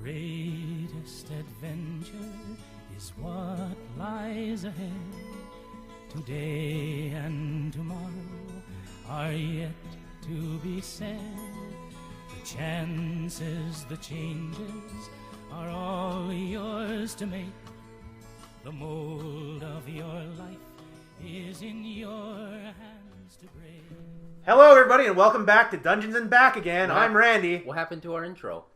greatest adventure is what lies ahead. Today and tomorrow are yet to be said. The chances, the changes are all yours to make. The mold of your life is in your hands to break. Hello, everybody, and welcome back to Dungeons and Back again. I'm Randy. What happened to our intro?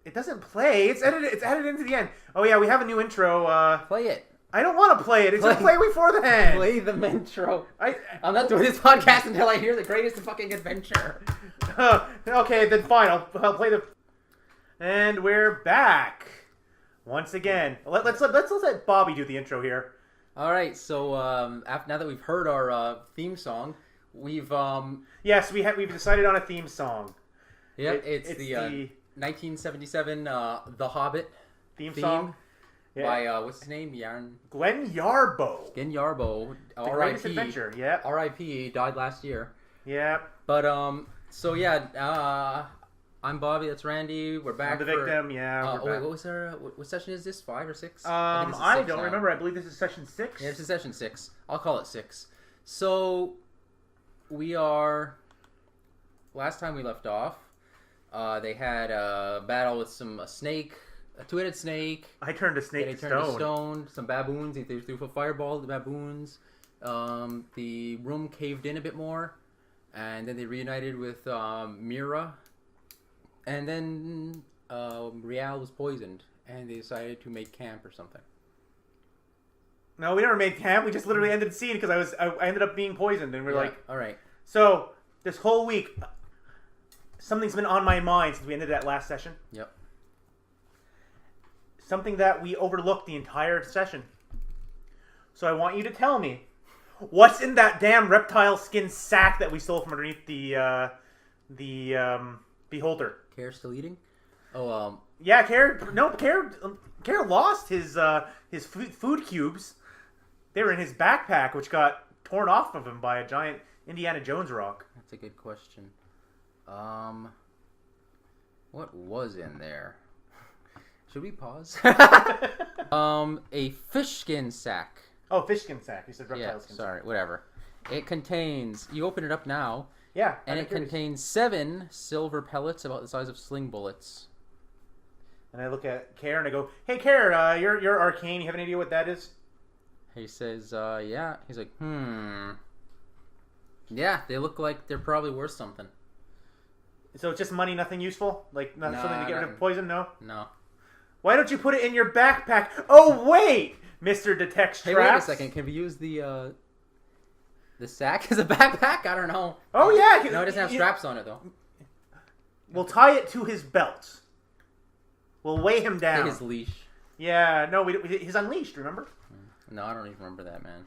It doesn't play. It's added into the end. Oh yeah, we have a new intro. Play it. I don't want to play it. It's a play beforehand. Play the intro. I'm not doing this podcast until I hear the greatest fucking adventure. Okay, then fine. I'll play the. And we're back once again. Let's let Bobby do the intro here. All right. So now that we've heard our theme song, we've yes, we've decided on a theme song. Yeah, it's the 1977 The Hobbit theme song. Yeah. By what's his name? Glenn Yarbo. Glenn Yarbo. The Greatest Adventure. Yeah. R.I.P. Died last year. Yeah. But so yeah, I'm Bobby. That's Randy. We're back. I'm the victim. Yeah. Wait, what was our what session is this? 5 or 6? I don't remember. I believe this is session 6. Yeah, this is session 6. I'll call it 6. So we are. Last time we left off, they had a battle with a snake. A two-headed snake. I turned a snake to turned to stone. Some baboons. They threw a fireball at the baboons. The room caved in a bit more. And then they reunited with Mira. And then Rhialle was poisoned. And they decided to make camp or something. No, we never made camp. We just literally ended the scene because I ended up being poisoned. And we're like... All right. So, this whole week, something's been on my mind since we ended that last session. Yep. Something that we overlooked the entire session. So I want you to tell me what's in that damn reptile skin sack that we stole from underneath the beholder. Care still eating? Oh, yeah, Care lost his food cubes. They were in his backpack, which got torn off of him by a giant Indiana Jones rock. That's a good question. What was in there? Should we pause? A fish skin sack. Oh, fish skin sack. You said reptile skin sorry, sack. whatever. It contains... You open it up now. Yeah. And it contains 7 silver pellets about the size of sling bullets. And I look at Care and I go, "Hey, Care, you're arcane. You have any idea what that is?" He says, yeah. He's like, Yeah, they look like they're probably worth something. So it's just money, nothing useful? Like, something to get rid of poison? No? No. Why don't you put it in your backpack? Oh, wait! Mr. Detects Traps. Hey, wait a second. Can we use the sack as a backpack? I don't know. Oh, yeah. No, it doesn't have straps on it, though. We'll tie it to his belt. We'll weigh him down. His leash. Yeah, no, he's unleashed, remember? No, I don't even remember that, man.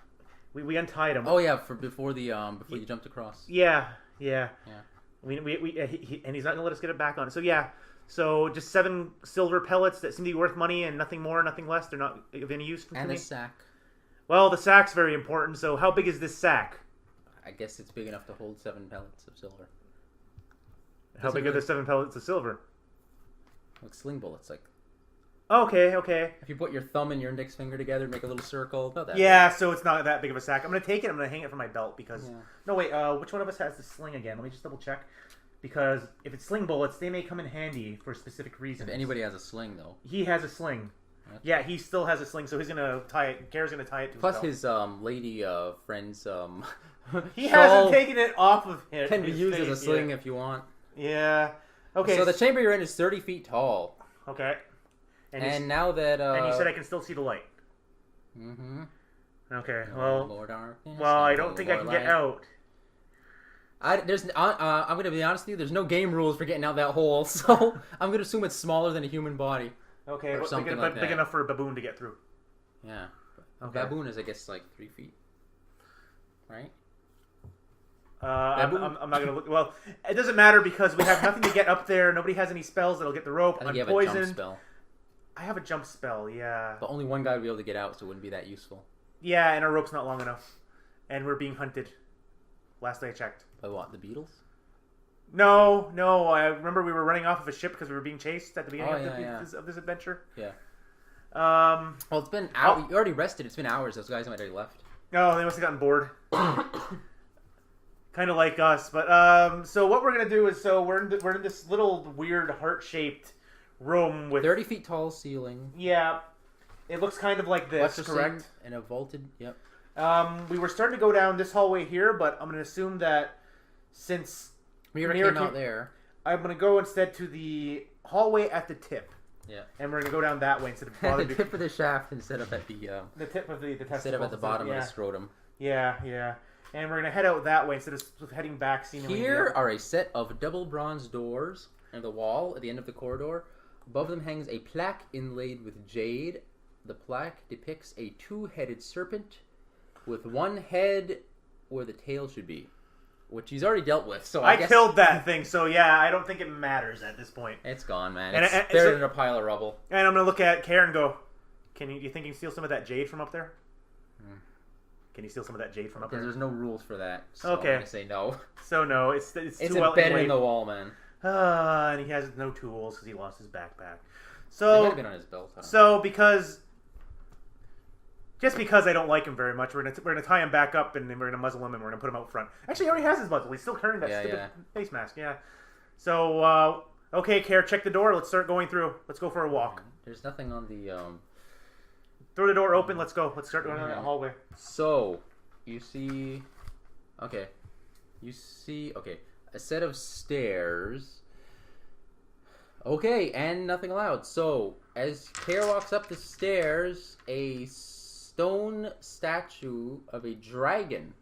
We untied him. Oh, yeah, before you jumped across. Yeah. And he's not going to let us get it back on. So, yeah. So, just 7 silver pellets that seem to be worth money and nothing more, nothing less. They're not of any use to me. And a sack. Well, the sack's very important. So, how big is this sack? I guess it's big enough to hold 7 pellets of silver. How big are the 7 pellets of silver? Like sling bullets, like... Okay. If you put your thumb and your index finger together, make a little circle, about that. Yeah, so it's not that big of a sack. I'm going to take it. I'm going to hang it from my belt because... Yeah. No, wait. Which one of us has the sling again? Let me just double check. Because if it's sling bullets, they may come in handy for specific reasons. If anybody has a sling, though. He has a sling. Yeah, he still has a sling, so he's going to tie it. Gare's going to tie it to Plus his belt. his lady friend's he hasn't taken it off of him. Can be used as a sling if you want. Yeah. Okay. So the chamber you're in is 30 feet tall. Okay. And now that... and you said I can still see the light. Mm-hmm. Okay, Lord darkness, I don't think I can get out. I'm going to be honest with you, there's no game rules for getting out that hole, so I'm going to assume it's smaller than a human body. Okay, but big enough for a baboon to get through. Yeah. Okay. A baboon is, I guess, like 3 feet. Right? I'm not going to look... Well, it doesn't matter because we have nothing to get up there. Nobody has any spells that'll get the rope. I think I'm you have poisoned. a jump spell. I have a jump spell, yeah. But only one guy would be able to get out, so it wouldn't be that useful. Yeah, and our rope's not long enough. And we're being hunted. Last I checked. By what, the Beatles? No. I remember we were running off of a ship because we were being chased at the beginning of this adventure. Yeah. Well, it's been hours. You already rested. It's been hours. Those guys might have already left. No, they must have gotten bored. Kind of like us. But so what we're gonna do is we're in this little weird heart-shaped room with 30 feet tall ceiling. Yeah, it looks kind of like this, correct? And a vaulted. Yep. We were starting to go down this hallway here, but I'm gonna assume that since Mira came out there, I'm gonna go instead to the hallway at the tip. Yeah. And we're gonna go down that way instead of the tip of the shaft instead of at the tip of the testicle instead of at the bottom of the scrotum. Yeah. And we're gonna head out that way instead of heading back. Here are a set of double bronze doors in the wall at the end of the corridor. Above them hangs a plaque inlaid with jade. The plaque depicts a two-headed serpent with one head where the tail should be, which he's already dealt with. So I guess... killed that thing, so yeah, I don't think it matters at this point. It's gone, man. It's buried in a pile of rubble. And I'm gonna look at Karen and go, do you think you can steal some of that jade from up there? Can you steal some of that jade from up there? Because there's no rules for that. So okay. I'm gonna say no. So no, it's too well embedded in the wall, man. And he has no tools because he lost his backpack. So they might have been on his belt. Just because I don't like him very much, we're gonna tie him back up and then we're gonna muzzle him and we're gonna put him out front. Actually, he already has his muzzle. He's still carrying that stupid face mask. Yeah. So okay, Care, check the door. Let's start going through. Let's go for a walk. There's nothing on the. Throw the door open. Let's go. Let's start going down that hallway. So, you see. Okay. Okay. A set of stairs. Okay, and nothing allowed. So, as Care walks up the stairs, a stone statue of a dragon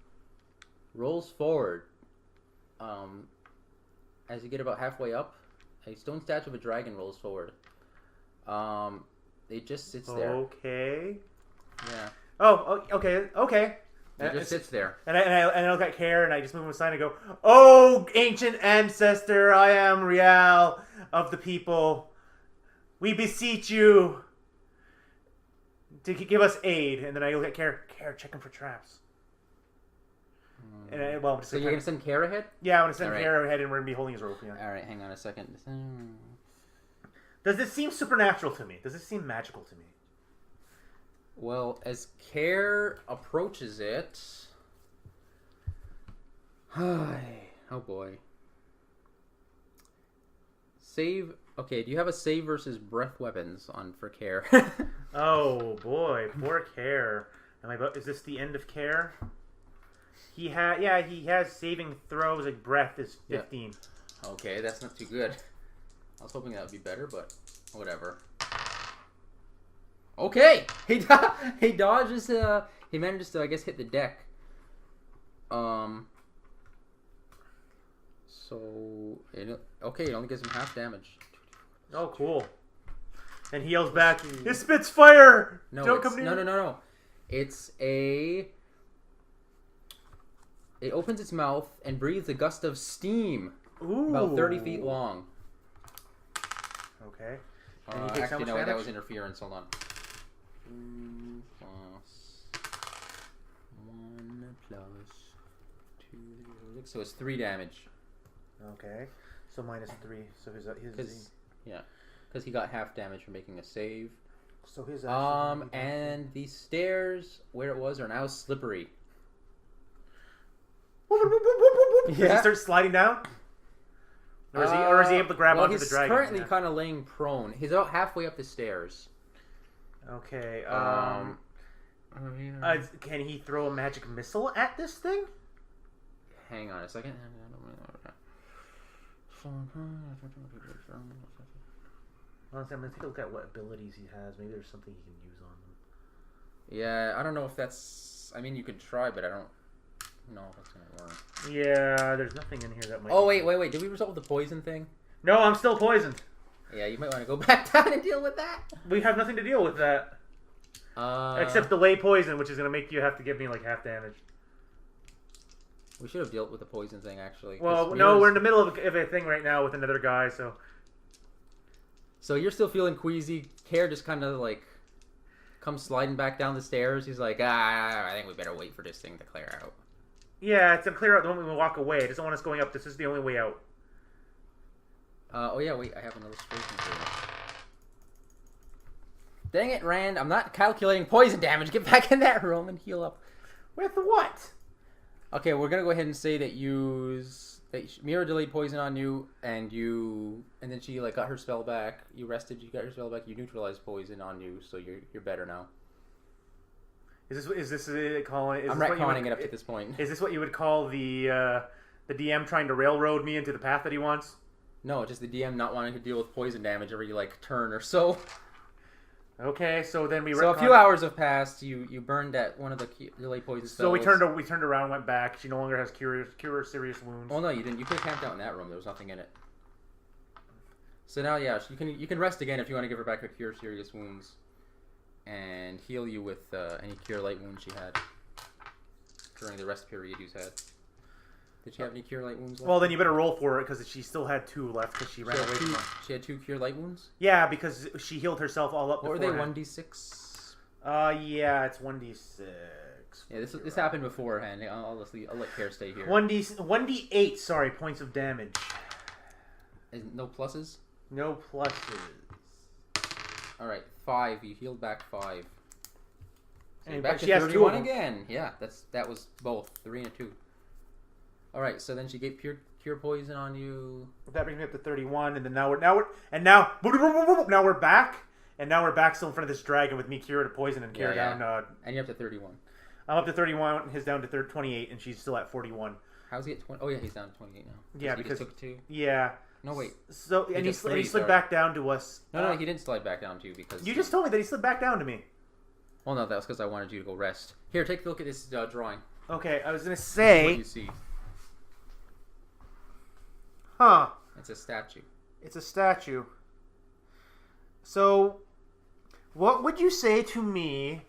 rolls forward. As you get about halfway up, a stone statue of a dragon rolls forward. It just sits there. Okay. Yeah. Oh, okay. It just sits there. And I look at Care and I just move him aside and go, "Oh, ancient ancestor, I am Rhialle of the people. We beseech you to give us aid." And then I look at Care, check him for traps. And I'm just so you're gonna send Care ahead? Yeah, I'm gonna send Care ahead, and we're gonna be holding his rope. Yeah. All right, hang on a second. Does this seem supernatural to me? Does this seem magical to me? Well, as Care approaches it... oh boy. Save... Okay, do you have a save versus breath weapons on for Care? Oh boy, poor Care. Is this the end of Care? He has saving throws, like breath is 15. Yep. Okay, that's not too good. I was hoping that would be better, but whatever. Okay, he dodges. He manages to, I guess, hit the deck. So it only gives him half damage. Oh, cool. And he yells back, "It spits fire! Don't come near!" No. It opens its mouth and breathes a gust of steam. Ooh. About 30 feet long. Okay. Actually, no, that was interference. Hold on. 2 plus 1 plus 2. So it's 3 damage. Okay. So minus 3. So his because he got half damage for making a save. So his and the stairs where it was are now slippery. Does he start sliding down? Or is he able to grab onto the dragon? He's currently kind of laying prone. He's about halfway up the stairs. Okay. Can he throw a magic missile at this thing? Hang on a second. Honestly, I'm going to take a look at what abilities he has. Maybe there's something he can use on them. Yeah, I don't know if that's... I mean, you could try, but I don't know if that's going to work. Yeah, there's nothing in here that might... Oh, wait. Did we resolve the poison thing? No, I'm still poisoned. Yeah, you might want to go back down and deal with that. We have nothing to deal with that. Except delay poison, which is going to make you have to give me, like, half damage. We should have dealt with the poison thing, actually. Well, no, we're in the middle of a thing right now with another guy, so... So you're still feeling queasy. Care just kind of, like, comes sliding back down the stairs. He's like, I think we better wait for this thing to clear out. Yeah, it's to clear out the moment we walk away. It doesn't want us going up. This is the only way out. Oh yeah, wait, I have an illustration for you. Dang it, Rand! I'm not calculating poison damage. Get back in that room and heal up. With what? Okay, we're gonna go ahead and say that Mira delayed poison on you, and then she like got her spell back. You rested. You got your spell back. You neutralized poison on you, so you're better now. Is this calling? I'm retconning it up to this point. Is this what you would call the DM trying to railroad me into the path that he wants? No, just the DM not wanting to deal with poison damage every like turn or so. Okay, so then So a few hours have passed. You burned at one of the delayed poison spells. So we turned around, went back. She no longer has cure serious wounds. Oh no, you didn't. You could have camped out in that room. There was nothing in it. So now, yeah, you can rest again if you want to give her back her cure serious wounds, and heal you with any cure light wounds she had during the rest period you had. Did she have any cure light wounds left? Well, then you better roll for it because she still had 2 left because she ran away from them. She had 2 cure light wounds? Yeah, because she healed herself all up. What were they, 1d6? Yeah, it's 1d6. Yeah, this happened beforehand. I'll let Care stay here. 1d8, sorry, points of damage. No pluses? No pluses. Alright, 5. You healed back 5. So And back she to has 31 2 of them. again. Yeah, that was both 3 and 2. All right, so then she gave cure poison on you. That brings me up to 31, and then now we're back, and now we're back still in front of this dragon with me cure to poison and carry down. And you're up to 31. I'm up to 31. He's down to 28, and she's still at 41. How's he at 20? Oh yeah, he's down to 28 now. Yeah, he because just took 2. Yeah. No wait. So he slid back down to us. No, he didn't slide back down to you because you just told me that he slid back down to me. Well, no, that was because I wanted you to go rest. Here, take a look at this drawing. Okay, I was gonna say. What do you see? Huh. It's a statue. It's a statue. So, what would you say to me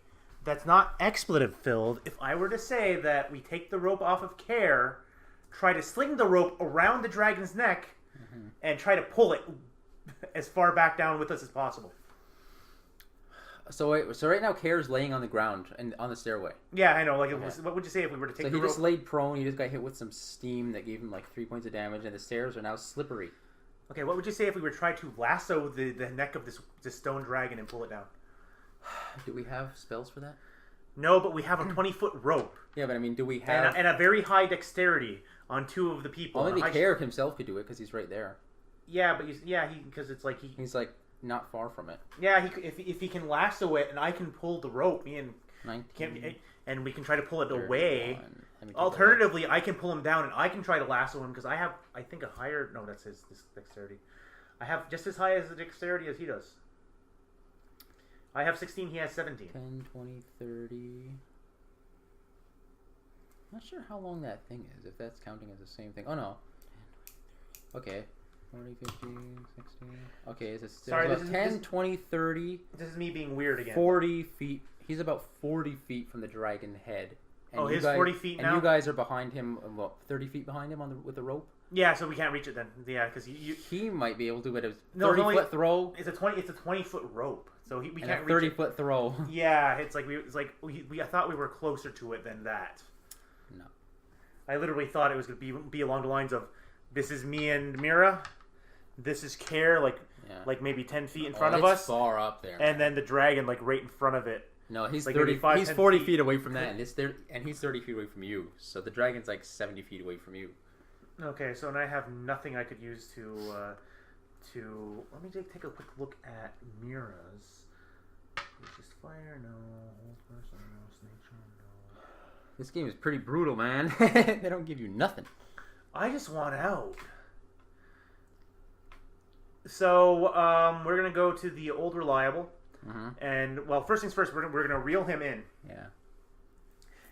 that's not expletive filled if I were to say that we take the rope off of Care, try to sling the rope around the dragon's neck, and try to pull it as far back down with us as possible? So right now, Care's laying on the ground and on the stairway. Yeah, I know. What would you say if we were to take the rope? So he just laid prone. He just got hit with some steam that gave him like 3 points of damage, and the stairs are now slippery. Okay, what would you say if we were to try to lasso the neck of this stone dragon and pull it down? Do we have spells for that? No, but we have a 20-foot rope. Yeah, but I mean, do we have... And a very high dexterity on 2 of the people. Well, maybe Care himself could do it because he's right there. Yeah, but because it's like he's like not far from it. Yeah, if he can lasso it and I can pull the rope, me and 19, and we can try to pull it 31. away. Alternatively, I can pull him down and I can try to lasso him because I have, I think, a higher... No, that's his dexterity. I have just as high as the dexterity as he does. I have 16, he has 17. 10, 20, 30... Not sure how long that thing is, if that's counting as the same thing. Oh, no. Okay. 40, 50, 60... Okay, is it Sorry, about 10, 20, 30... This is me being weird again. 40 feet. He's about 40 feet from the dragon head. And he's 40 feet now? And you guys are behind him, 30 feet behind him with the rope? Yeah, so we can't reach it then. Yeah, because he might be able to, but a 30-foot throw. It's a 20-foot rope, so we can't reach reach 30-foot throw. Yeah, I thought we were closer to it than that. No, I literally thought it was going to be along the lines of, this is me and Mira, this is Care, like maybe 10 feet in front of us, far up there, and then the dragon like right in front of it. No, he's like 30. He's 40 feet away from that, and he's 30 feet away from you. So the dragon's like 70 feet away from you. Okay, so and I have nothing I could use to let me take a quick look at Mira's. Just fire, no. Hold person, no. Nature, no. This game is pretty brutal, man. They don't give you nothing. I just want out. So we're gonna go to the old reliable, and well, first things first, we're gonna reel him in. Yeah.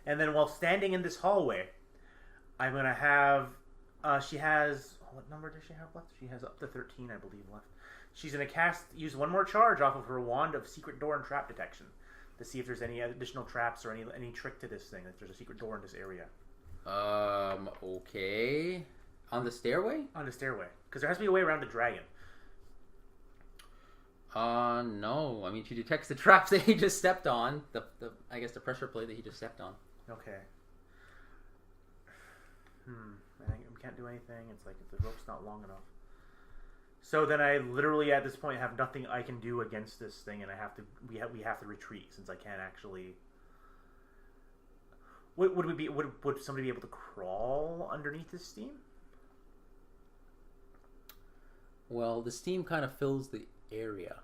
And then while standing in this hallway, I'm gonna have. She has... What number does she have left? She has up to 13, I believe, left. She's going to use one more charge off of her wand of secret door and trap detection to see if there's any additional traps or any trick to this thing, if there's a secret door in this area. Okay. On the stairway? On the stairway. Because there has to be a way around the dragon. No. I mean, she detects the traps that he just stepped on. I guess the pressure plate that he just stepped on. Okay. I think we can't do anything. It's like the rope's not long enough. So then I literally at this point have nothing I can do against this thing, and we have to retreat since I can't actually. Would somebody be able to crawl underneath this steam? Well, the steam kind of fills the area.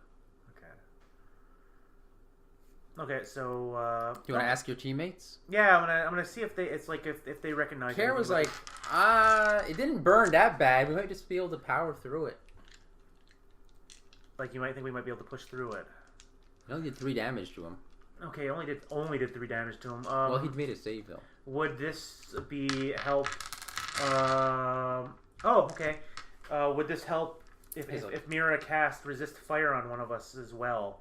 Okay, so do you want to ask your teammates? Yeah, I'm gonna see if they recognize. Karen was like, it didn't burn that bad. We might just be able to power through it. Like you might think we might be able to push through it. You only did 3 damage to him. Okay, only did 3 damage to him. Well, he made a save though. Would this be help? Oh, okay. Would this help if Mira cast resist fire on one of us as well?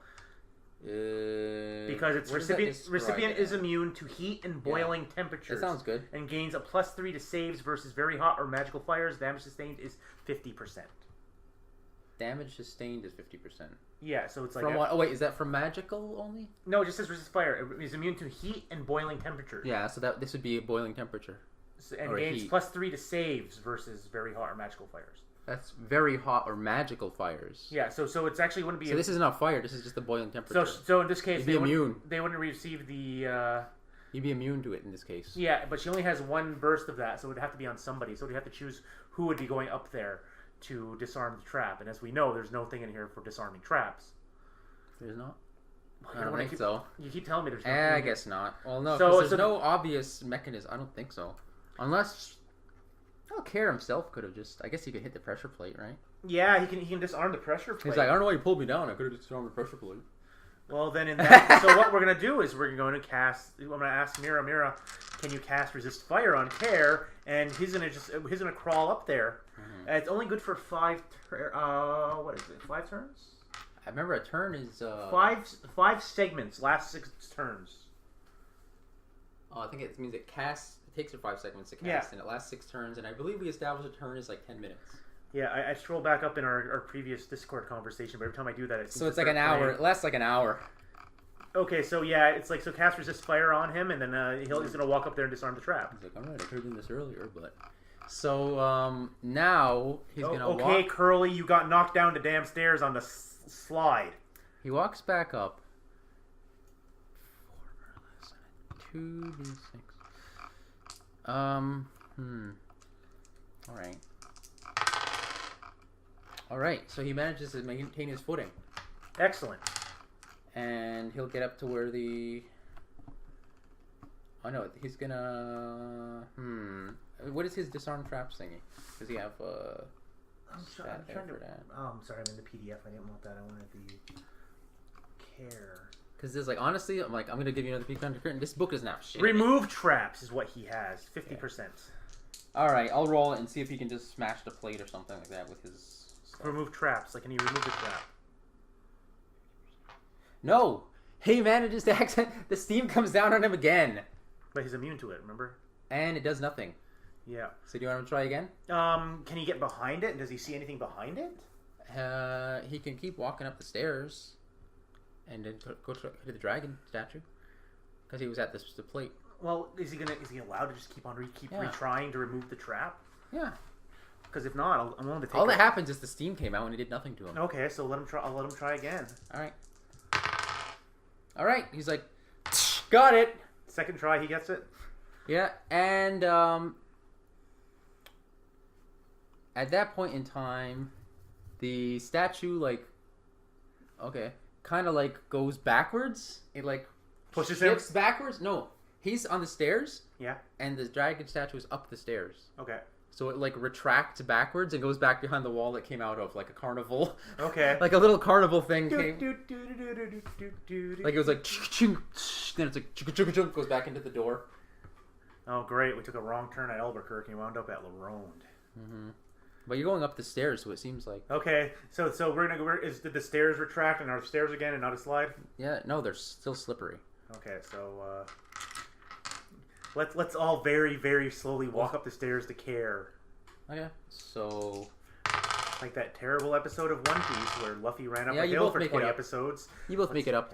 Because its recipient is immune to heat and boiling temperatures. That sounds good. And gains a +3 to saves versus very hot or magical fires. Damage sustained is 50%. Damage sustained is 50%. Yeah, so it's like from what? Oh wait, is that from magical only? No, it just says resist fire. It is immune to heat and boiling temperatures. Yeah, so this would be a boiling temperature. And gains +3 to saves versus very hot or magical fires. That's very hot or magical fires. Yeah, so it's actually wouldn't be. So this is not fire. This is just the boiling temperature. So in this case, they wouldn't receive the. You'd be immune to it in this case. Yeah, but she only has 1 burst of that, so it would have to be on somebody. So we'd have to choose who would be going up there to disarm the trap. And as we know, there's no thing in here for disarming traps. There's not. I don't think so. You keep telling me there's. I guess not. Well, no, because there's no obvious mechanism. I don't think so, unless. Oh, Care himself could have just. I guess he could hit the pressure plate, right? Yeah, he can disarm the pressure plate. He's like, I don't know why you pulled me down. I could have disarmed the pressure plate. Well, then in that, so what we're gonna do is we're going to cast. I'm gonna ask Mira, can you cast resist fire on Care? And he's gonna crawl up there. Mm-hmm. It's only good for 5. What is it? 5 turns? I remember a turn is 5 segments. Last 6 turns. Oh, I think it means it casts. It takes it 5 segments to cast, and it lasts 6 turns. And I believe we established a turn is like 10 minutes. Yeah, I scroll back up in our previous Discord conversation, but every time I do that, so it's like an hour. It lasts like an hour. Okay, so yeah, it's like cast resist fire on him, and then he's gonna walk up there and disarm the trap. He's like, all right, I could have done this earlier, but so now he's gonna walk. Okay, Curly, you got knocked down the damn stairs on the slide. He walks back up. 2d6. All right. So he manages to maintain his footing. Excellent. And he'll get up to where the. Oh no, he's gonna. What is his disarm traps thingy? Does he have I'm trying to. Oh, I'm sorry. I'm in the PDF. I didn't want that. I wanted the Care. Because there's like, honestly, I'm gonna give you another peek under curtain. This book doesn't have shit. Remove traps is what he has. 50%. All right, I'll roll it and see if he can just smash the plate or something like that with his stuff. Remove traps. Like, can he remove the trap? No, he manages to accident. The steam comes down on him again. But he's immune to it. Remember? And it does nothing. Yeah. So do you want to try again? Can he get behind it? Does he see anything behind it? He can keep walking up the stairs. And then go to the dragon statue, because he was at the plate. Well, is he allowed to just keep retrying to remove the trap? Yeah. Because if not, I'm willing to take. All that happens is the steam came out and it did nothing to him. Okay, so let him try. I'll let him try again. All right. He's like, got it. Second try, he gets it. Yeah, and at that point in time, the statue kind of goes backwards. It pushes shifts him backwards. No, he's on the stairs. Yeah. And the dragon statue is up the stairs. Okay. So it retracts backwards and goes back behind the wall that came out of, like a carnival. Okay. Like a little carnival thing came. Like it was like, then it's like goes back into the door. Oh great! We took a wrong turn at Albuquerque and wound up at La Ronde. Mm-hmm. But you're going up the stairs, so it seems like. Okay, so we're gonna go. Did the stairs retract and are stairs again and not a slide? Yeah, no, they're still slippery. Okay, so let's all very, very slowly walk up the stairs to Care. Okay, so like that terrible episode of One Piece where Luffy ran up a hill for 20 episodes. You both make it up.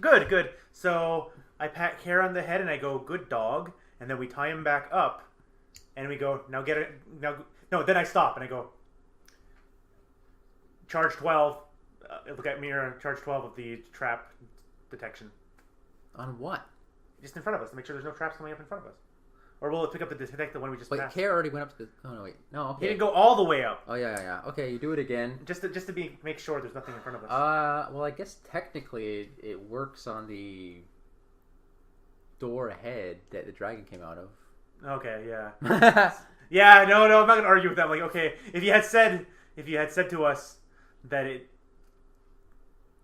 Okay. Good. So I pat Care on the head and I go, "Good dog," and then we tie him back up, and we go, "Now get it." Now. No, then I stop and I go, charge 12. Look at Mira. Charge 12 of the trap detection. On what? Just in front of us to make sure there's no traps coming up in front of us. Or will it pick up the detect the one we just Wait, passed? Care already went up to the... Oh, no, wait. No, okay. He didn't go all the way up. Oh, yeah. Okay, you do it again. Just to make sure there's nothing in front of us. Well, I guess technically it works on the door ahead that the dragon came out of. Okay, yeah. Yeah, no, I'm not going to argue with that. Like, okay, if you had said to us that it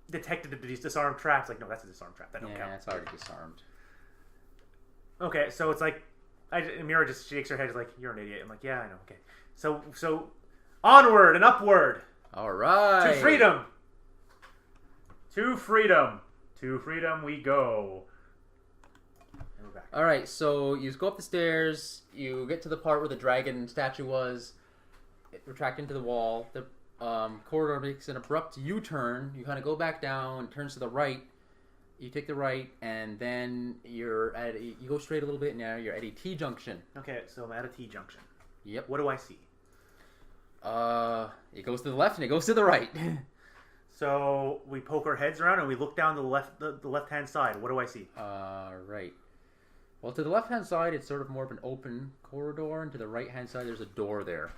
detected these disarmed traps, like, no, that's a disarmed trap. That don't count. Yeah, it's already disarmed. Okay, so it's like, Mira just shakes her head, like, you're an idiot. I'm like, yeah, I know, okay. So onward and upward. All right. To freedom. To freedom. To freedom we go. And we're back. All right, so you go up the stairs. You get to the part where the dragon statue was. It retract into the wall. The corridor makes an abrupt U-turn. You kind of go back down. It turns to the right. You take the right, and then you go straight a little bit. Now you're at a T-junction. Okay, so I'm at a T-junction. Yep. What do I see? It goes to the left and it goes to the right. So we poke our heads around and we look down the left-hand side. What do I see? Right. Well, to the left-hand side, it's sort of more of an open corridor, and to the right-hand side, there's a door there.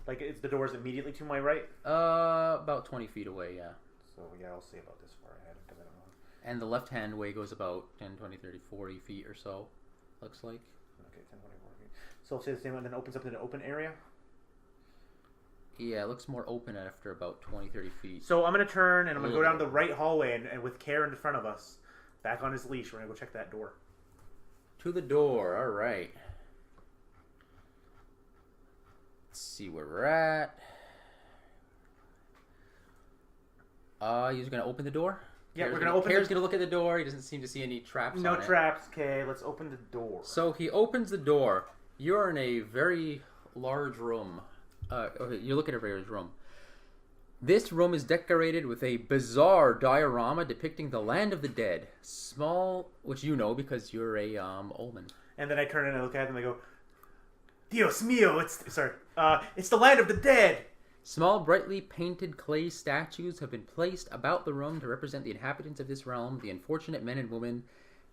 Like, it's the door's immediately to my right? About 20 feet away, yeah. So, yeah, I'll say about this far ahead, because I don't know. And the left-hand way goes about 10, 20, 30, 40 feet or so, looks like. Okay, 10, 20, 40 feet. So I'll say the same one, and then opens up in an open area? Yeah, it looks more open after about 20, 30 feet. So I'm going to turn, and I'm going to go down the right hallway, and with Care in front of us, back on his leash, we're going to go check that door. To the door, all right. Let's see where we're at. He's going to open the door? Yeah, we're going to open Care's going to look at the door. He doesn't seem to see any traps on it. No traps. Okay, let's open the door. So he opens the door. You're in a very large room. Okay, you look at a very large room. This room is decorated with a bizarre diorama depicting the land of the dead. Small, which you know because you're a Omen. And then I turn and I look at them and I go, Dios mío, it's the land of the dead. Small, brightly painted clay statues have been placed about the room to represent the inhabitants of this realm, the unfortunate men and women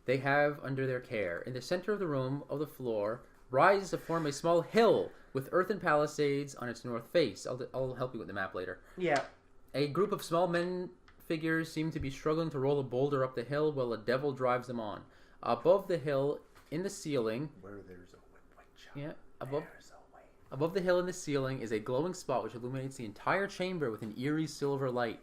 they have under their care. In the center of the room, of the floor, rises to form a small hill with earthen palisades on its north face. I'll help you with the map later. Yeah. A group of small men figures seem to be struggling to roll a boulder up the hill while a devil drives them on. Above the hill, in the ceiling... Where there's a white child, yeah, above the hill in the ceiling is a glowing spot which illuminates the entire chamber with an eerie silver light.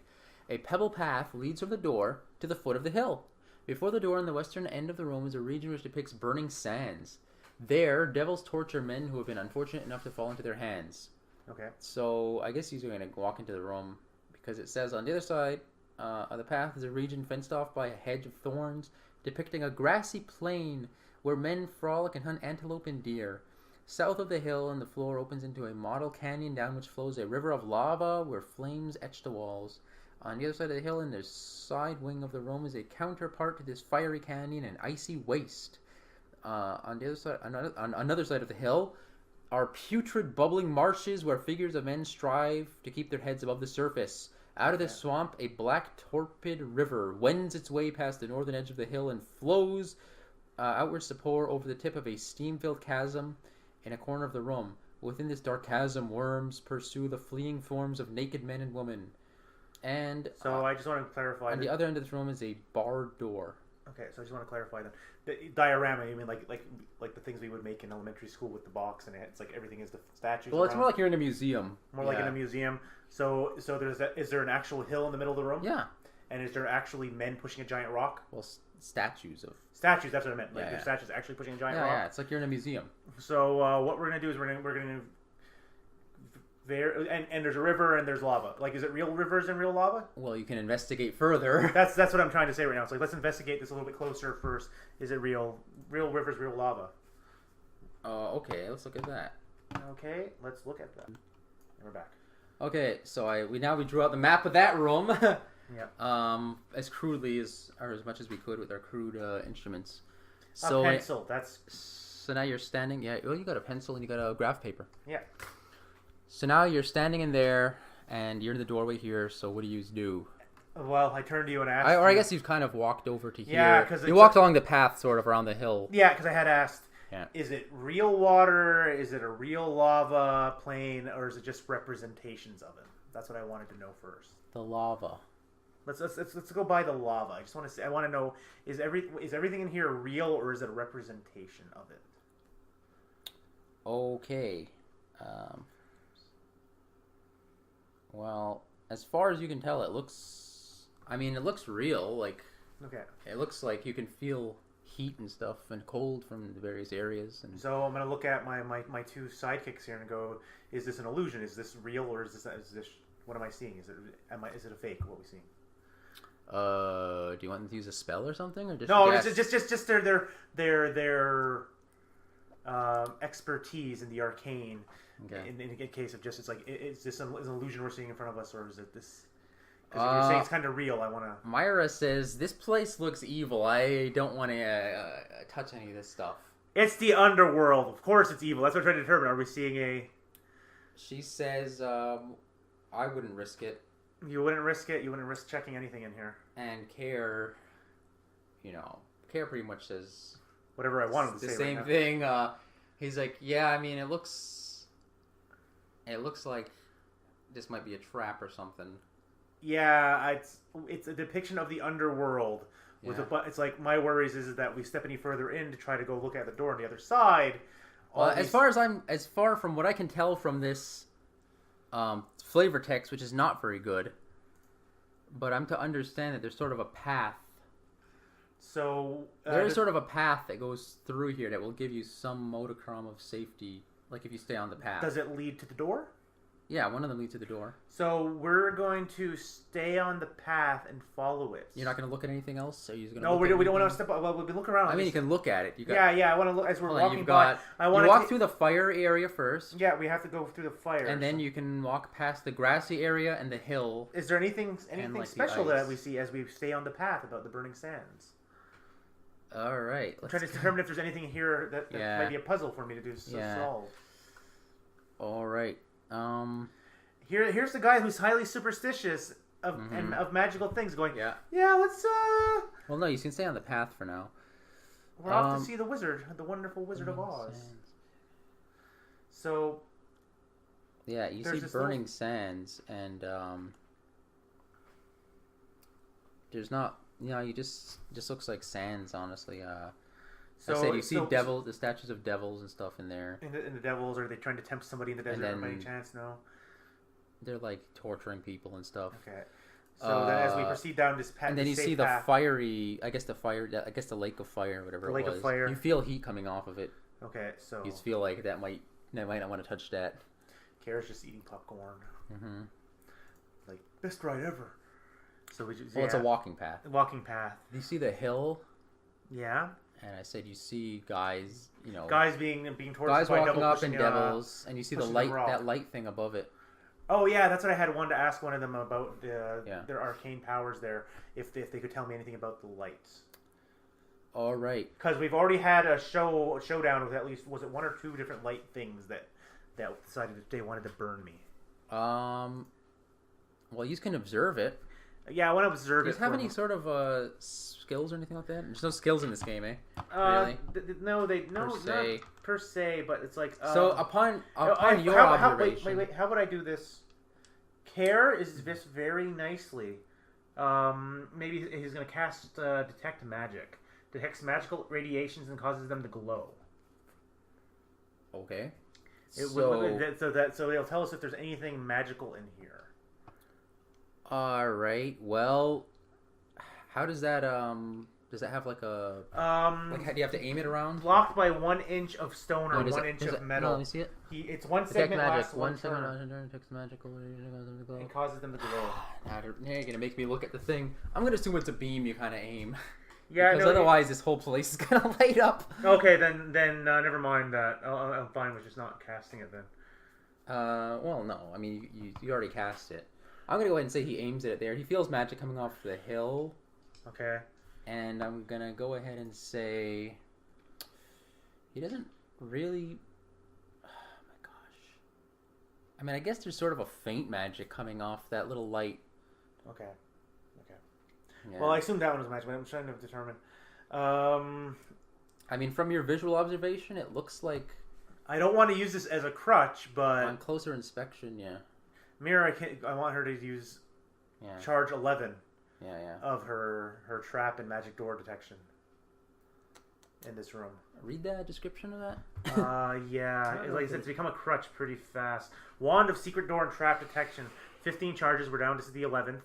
A pebble path leads from the door to the foot of the hill. Before the door in the western end of the room is a region which depicts burning sands. There, devils torture men who have been unfortunate enough to fall into their hands. Okay. So, I guess he's going to walk into the room, because it says on the other side of the path is a region fenced off by a hedge of thorns, depicting a grassy plain where men frolic and hunt antelope and deer. South of the hill and the floor opens into a model canyon down which flows a river of lava where flames etch the walls. On the other side of the hill, in the side wing of the room, is a counterpart to this fiery canyon and icy waste. On the other side, on another side of the hill, are putrid, bubbling marshes where figures of men strive to keep their heads above the surface. Out of this swamp, a black, torpid river wends its way past the northern edge of the hill and flows outwards to pour over the tip of a steam-filled chasm in a corner of the room. Within this dark chasm, worms pursue the fleeing forms of naked men and women. And so I just want to clarify. On the other end of this room is a barred door. Okay, so I just want to clarify that. The diorama, you mean like the things we would make in elementary school with the box, and it's like everything is the statues. Well, it's more like you're in a museum. More like in a museum. So is there an actual hill in the middle of the room? Yeah. And is there actually men pushing a giant rock? Well, statues of... Statues, that's what I meant. Like, there's statues actually pushing a giant rock? Yeah, it's like you're in a museum. So what we're going to do is we're going to... And there's a river and there's lava. Like, is it real rivers and real lava? Well, you can investigate further. That's what I'm trying to say right now. It's like, let's investigate this a little bit closer first. Is it real rivers, real lava? Okay, let's look at that. Okay, let's look at that. And we're back. Okay, so we drew out the map of that room. Yeah. As crudely as much as we could with our crude instruments. So a pencil. So now you're standing. Yeah. Well, you got a pencil and you got a graph paper. Yeah. So now you're standing in there, And you're in the doorway here, so what do you do? Well, I turned to you and asked. I guess you've kind of walked over to here. Yeah, because you walked along the path, sort of around the hill. Yeah, because I had asked. Yeah. Is it real water? Is it a real lava plain, or is it just representations of it? That's what I wanted to know first. The lava. Let's go by the lava. I just want to say. I want to know is everything in here real, or is it a representation of it? Okay. Well, as far as you can tell, it looks real. Like, okay, it looks like you can feel heat and stuff and cold from the various areas. And so I'm gonna look at my two sidekicks here and go: is this an illusion? Is this real, or is this what am I seeing? Is it a fake? What are we seeing? Do you want them to use a spell or something, or just no? guess? It's just their expertise in the arcane. Okay. In case of just, it's like, is this an illusion we're seeing in front of us, or is it this? Because if you're saying it's kind of real, I want to. Myra says this place looks evil. I don't want to touch any of this stuff. It's the underworld. Of course, it's evil. That's what I'm trying to determine. Are we seeing a? She says, I wouldn't risk it. You wouldn't risk it. You wouldn't risk checking anything in here. And Care pretty much says whatever I wanted to say. The same right thing. He's like, yeah. I mean, it looks like this might be a trap or something. Yeah, it's a depiction of the underworld. With it's like, my worries is that we step any further in to try to go look at the door on the other side. Well, as far from what I can tell from this flavor text, which is not very good, but I'm to understand that there's sort of a path. So there is sort of a path that goes through here that will give you some modicum of safety, like if you stay on the path. Does it lead to the door? Yeah, one of them leads to the door. So we're going to stay on the path and follow it. You're not going to look at anything else? Are you going to? No, we don't want to step. Well, we can look around. I mean, you can look at it. Yeah. I want to look as we're walking by. You walk through the fire area first. Yeah, we have to go through the fire. And then you can walk past the grassy area and the hill. Is there anything special that we see as we stay on the path about the burning sands? All right. I'm trying to determine if there's anything here that might be a puzzle for me to solve. All right. Here's the guy who's highly superstitious of magical things going, let's Well, no, you can stay on the path for now. We're off to see the wizard, the wonderful Wizard of Oz. So yeah, you see burning sands, and there's not, you just looks like sands, honestly. So I said you see the statues of devils and stuff in there. In the devils, are they trying to tempt somebody in the desert by any chance? No. They're like torturing people and stuff. Okay. So then, as we proceed down this path, and then you see the fiery, I guess the lake of fire, whatever it was. The lake of fire. You feel heat coming off of it. Okay, so you feel like they might not want to touch that. Kara's just eating popcorn. Mm-hmm. Like, best ride ever. So we just, it's a walking path. Walking path. You see the hill. Yeah. And I said you see guys, guys being tortured guys by walking up pushing, in devils, and you see that light thing above it. Oh yeah, that's what I had wanted to ask one of them about their arcane powers there, if they could tell me anything about the lights. All right. Because we've already had a showdown with at least, was it one or two different light things that decided that they wanted to burn me. Well, you can observe it. Yeah, I want to observe it. Do you have any sort of skills or anything like that? There's no skills in this game, eh? Really? No, not per se, but it's like. So upon your observation. Wait. How would I do this? Care is this very nicely. Maybe he's going to cast detect magic. Detects magical radiations and causes them to glow. Okay. So it'll tell us if there's anything magical in here. All right. Well, how does that does that have like a like, do you have to aim it around? Blocked by 1 inch of stone or 1 inch of metal. No, let me see it. It's one detect segment magic. lasts one turn. Detects magical. It causes them to glow. Now you're gonna make me look at the thing. I'm gonna assume it's a beam you kind of aim. Yeah, because otherwise this whole place is gonna light up. Okay, then never mind that. I'm fine with just not casting it then. Well, no. I mean, you already cast it. I'm gonna go ahead and say he aims it there. He feels magic coming off the hill. Okay. And I'm gonna go ahead and say he doesn't really. Oh my gosh. I mean, I guess there's sort of a faint magic coming off that little light. Okay. Yeah. Well, I assumed that one was magic, but I'm trying to determine. I mean, from your visual observation, it looks like... I don't want to use this as a crutch, but... On closer inspection, yeah. Mira, I want her to use charge 11 of her trap and magic door detection in this room. Read that description of that? Yeah. Like I said, it's become a crutch pretty fast. Wand of secret door and trap detection. 15 charges. We're down to the 11th.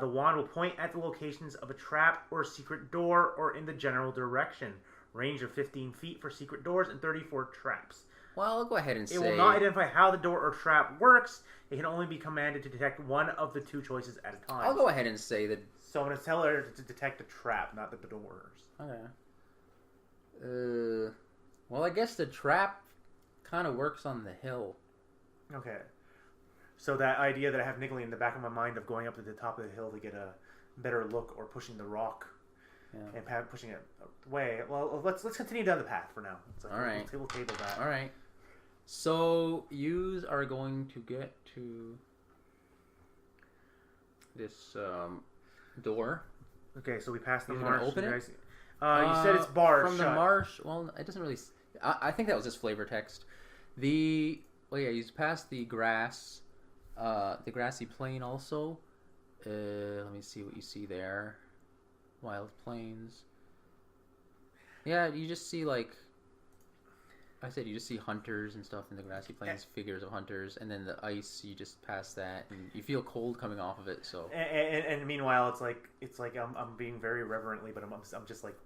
The wand will point at the locations of a trap or secret door or in the general direction. Range of 15 feet for secret doors and 30 for traps. Well, I'll go ahead and say... It will not identify how the door or trap works. It can only be commanded to detect one of the two choices at a time. I'll go ahead and say that... So I'm going to tell her to detect a trap, not the doors. Okay. Well, I guess the trap kind of works on the hill. Okay. So that idea that I have niggling in the back of my mind of going up to the top of the hill to get a better look or pushing the rock and pushing it away. Well, let's continue down the path for now. All right. We'll table that. All right. So yous are going to get to this door. Okay, so we passed the You're marsh. gonna open it? You said it's barred from shut. the marsh. Well, it doesn't really. I think that was just flavor text. You passed the grass, the grassy plain also. Let me see what you see there. Wild plains. Yeah, you just see like I said, you just see hunters and stuff in the grassy plains, figures of hunters, and then the ice. You just pass that, and you feel cold coming off of it. So and meanwhile, it's like I'm being very reverently, but I'm just like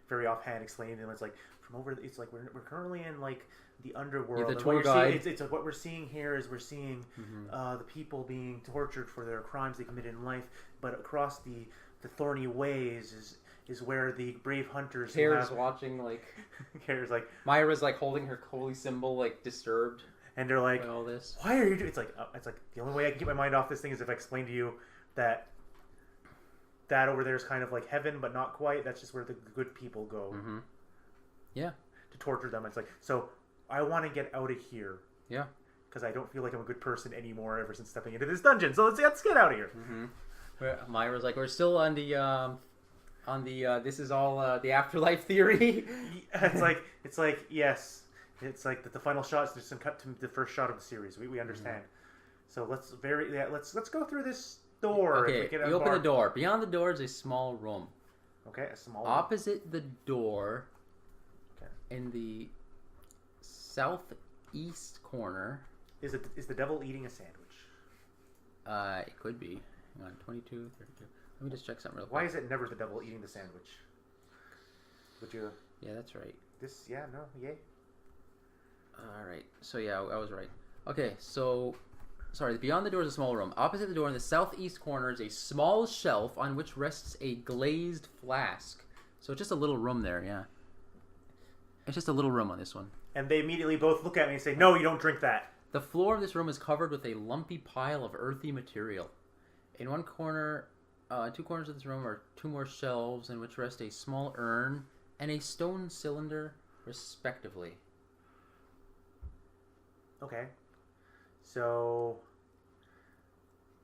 very offhand explaining to them. It's like from over. It's like we're currently in like the underworld. The tour guide. It's like what we're seeing here is we're seeing the people being tortured for their crimes they committed in life, but across the thorny ways is where the brave hunters. Kara's watching like. Kara's like. Myra's like holding her holy symbol, like disturbed. And they're like, by all this. Why are you doing? It's like the only way I can get my mind off this thing is if I explain to you that over there is kind of like heaven, but not quite. That's just where the good people go. Mm-hmm. Yeah. To torture them. It's like, so I want to get out of here. Yeah. Because I don't feel like I'm a good person anymore ever since stepping into this dungeon. So let's get out of here. Mm-hmm. Myra's like, we're still on the this is all the afterlife theory. it's like yes, it's like the final shot is just cut to the first shot of the series. We understand. So let's go through this door. Okay, you open the door. Beyond the door is a small room. Okay, a small. Opposite the door, in the southeast corner, is the devil eating a sandwich? It could be. Hang on, 22, 32. Let me just check something real quick. Why is it never the devil eating the sandwich? Would you? Yeah, that's right. Yay. All right. So yeah, I was right. Okay, so sorry. Beyond the door is a small room. Opposite the door in the southeast corner is a small shelf on which rests a glazed flask. So it's just a little room there. Yeah. It's just a little room on this one. And they immediately both look at me and say, "No, you don't drink that." The floor of this room is covered with a lumpy pile of earthy material. In one corner, two corners of this room are two more shelves in which rest a small urn and a stone cylinder, respectively. Okay. So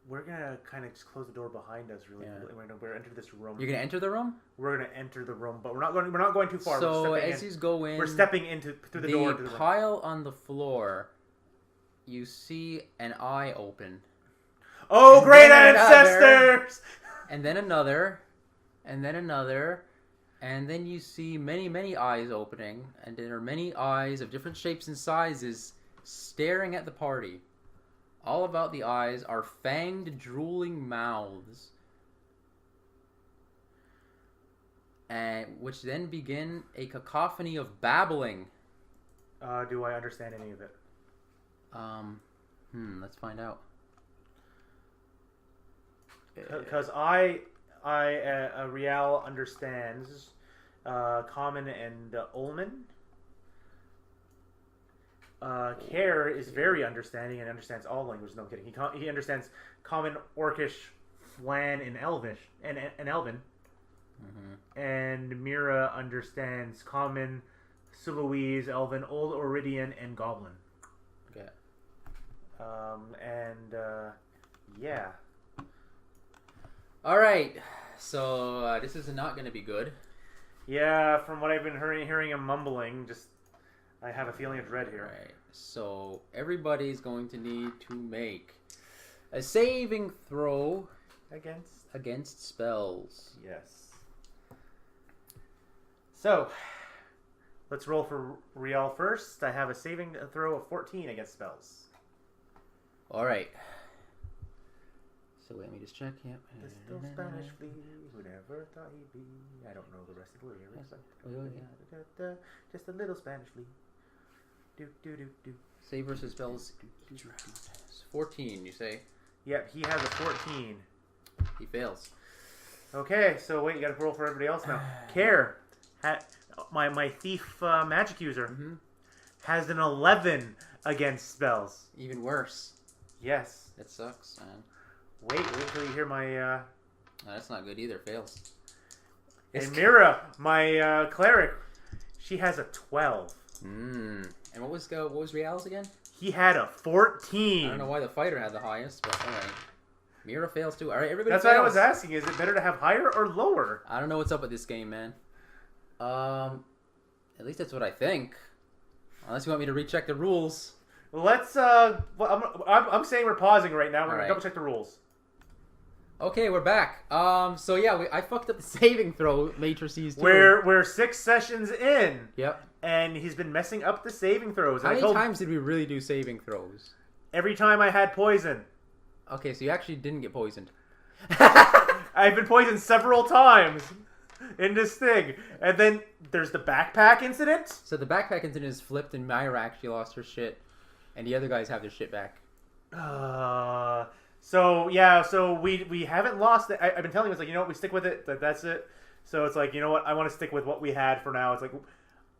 we're gonna kind of just close the door behind us, really. Yeah. We're gonna enter this room. You're gonna enter the room? We're gonna enter the room, but we're not going too far. So as you go in, we're stepping through the door. The pile on the floor, you see an eye open. Oh, and great ancestors! And then another, and then another, and then you see many, many eyes opening, and there are many eyes of different shapes and sizes staring at the party. All about the eyes are fanged, drooling mouths, and which then begin a cacophony of babbling. Do I understand any of it? Let's find out. Because Rhialle understands Common and Ullman. Care is very understanding and understands all languages. No, I'm kidding. He understands Common, Orcish, Flan, and Elvish and Elven. Mm-hmm. And Mira understands Common, Silouise, Elven, Old Oridian, and Goblin. Okay. Yeah. All right. So this is not going to be good. Yeah, from what I've been hearing him mumbling, I have a feeling of dread here. All right. So everybody's going to need to make a saving throw against spells. Yes. So, let's roll for Rhialle first. I have a saving throw of 14 against spells. All right. So let me just check. Yep. This little Spanish flea, who never thought he'd be. I don't know the rest of the lyrics. Oh, yeah. Just a little Spanish flea. Do do do do. Save versus spells. 14, you say? Yep, he has a 14. He fails. Okay, so wait, you gotta roll for everybody else now. Care, my thief magic user, has an 11 against spells. Even worse. Yes. That sucks, man. Wait till you hear my... No, that's not good either. Fails. And Mira, my cleric, she has a 12. And what was Rhialle's again? He had a 14. I don't know why the fighter had the highest, but all right. Mira fails too. All right, everybody That's fails. what I was asking. Is it better to have higher or lower? I don't know what's up with this game, man. At least that's what I think. Unless you want me to recheck the rules. Let's. Well, I'm saying we're pausing right now. We're gonna double check the rules. Okay, we're back. So yeah, I fucked up the saving throw matrices too. We're 6 sessions in. Yep. And he's been messing up the saving throws. How many times did we really do saving throws? Every time I had poison. Okay, so you actually didn't get poisoned. I've been poisoned several times in this thing. And then there's the backpack incident. So the backpack incident is flipped and Myra actually lost her shit. And the other guys have their shit back. So we haven't lost it. I've been telling you, it's like, you know what, we stick with it. That's it. So it's like, you know what, I want to stick with what we had for now. It's like,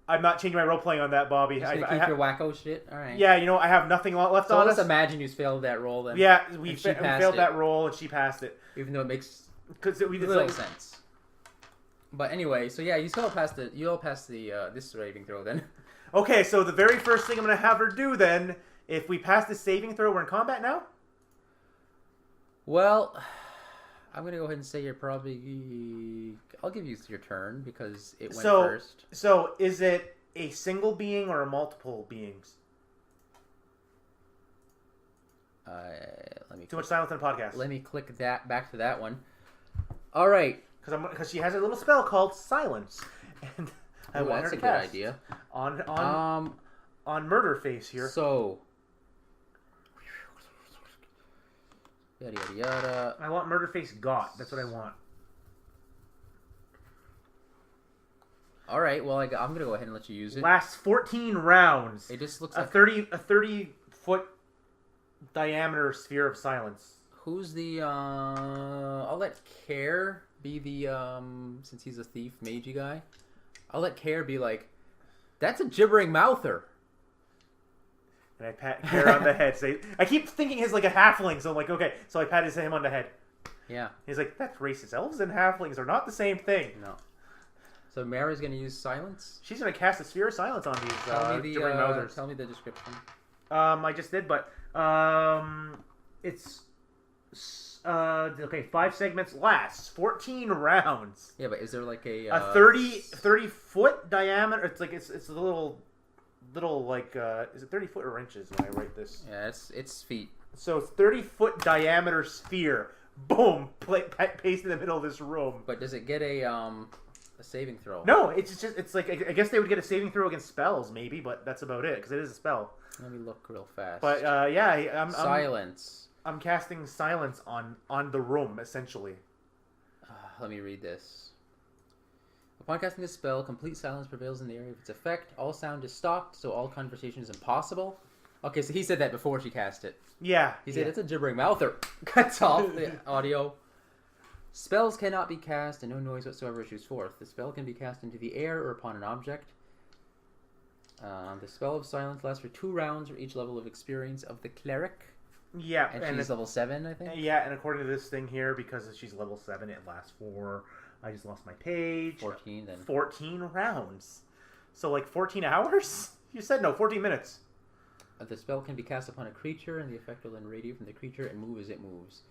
I'm not changing my role playing on that, Bobby. Just gonna keep your wacko shit? Alright. Yeah, you know, I have nothing left so on let's us. imagine you failed that roll then. Yeah, we failed that roll and she passed it. Even though it makes little like, sense. But anyway, so yeah, you all passed this saving throw then. Okay, so the very first thing I'm going to have her do then, if we pass the saving throw, we're in combat now? Well, I'm going to go ahead and say you're probably... I'll give you your turn because it went first. So, is it a single being or a multiple beings? Too much silence on the podcast. Let me click that back to that one. All right. Because she has a little spell called Silence. And I want her to cast. That's a good idea. On Murder Face here. So... Yada yada yada. I want Murderface got. That's what I want. All right. Well, I'm gonna go ahead and let you use it. Lasts 14 rounds. It just looks a like 30-foot diameter sphere of silence. Who's the? I'll let Care be the. Since he's a thief, magey guy, I'll let Care be like, that's a gibbering mouther. And I pat Care on the head. I keep thinking he's like a halfling, so I'm like, okay. So I pat him on the head. Yeah. He's like, that's racist. Elves and halflings are not the same thing. No. So Mara's going to use silence? She's going to cast a sphere of silence on these gibbering mouthers. Tell me the description. I just did, but it's... okay, 5 segments lasts 14 rounds. Yeah, but is there like a 30-foot diameter? It's a little like is it 30 foot or inches when I write this? Yeah, it's feet. So it's 30-foot diameter sphere. Boom, paste in the middle of this room. But does it get a saving throw? No, it's like I guess they would get a saving throw against spells maybe, but that's about it because it is a spell. Let me look real fast. But yeah, silence. I'm casting silence on the room essentially. Let me read this. Upon casting this spell, complete silence prevails in the area of its effect. All sound is stopped, so all conversation is impossible. Okay, so he said that before she cast it. Yeah. He said it's a gibbering mouther. Cuts off the audio. Spells cannot be cast and no noise whatsoever issues forth. The spell can be cast into the air or upon an object. The spell of silence lasts for 2 rounds for each level of experience of the cleric. Yeah. And she's level 7, I think? Yeah, and according to this thing here, because she's level 7, it lasts for... I just lost my page. 14 then. 14 rounds. So like 14 hours? You said no, 14 minutes. The spell can be cast upon a creature, and the effect will then radiate from the creature and move as it moves.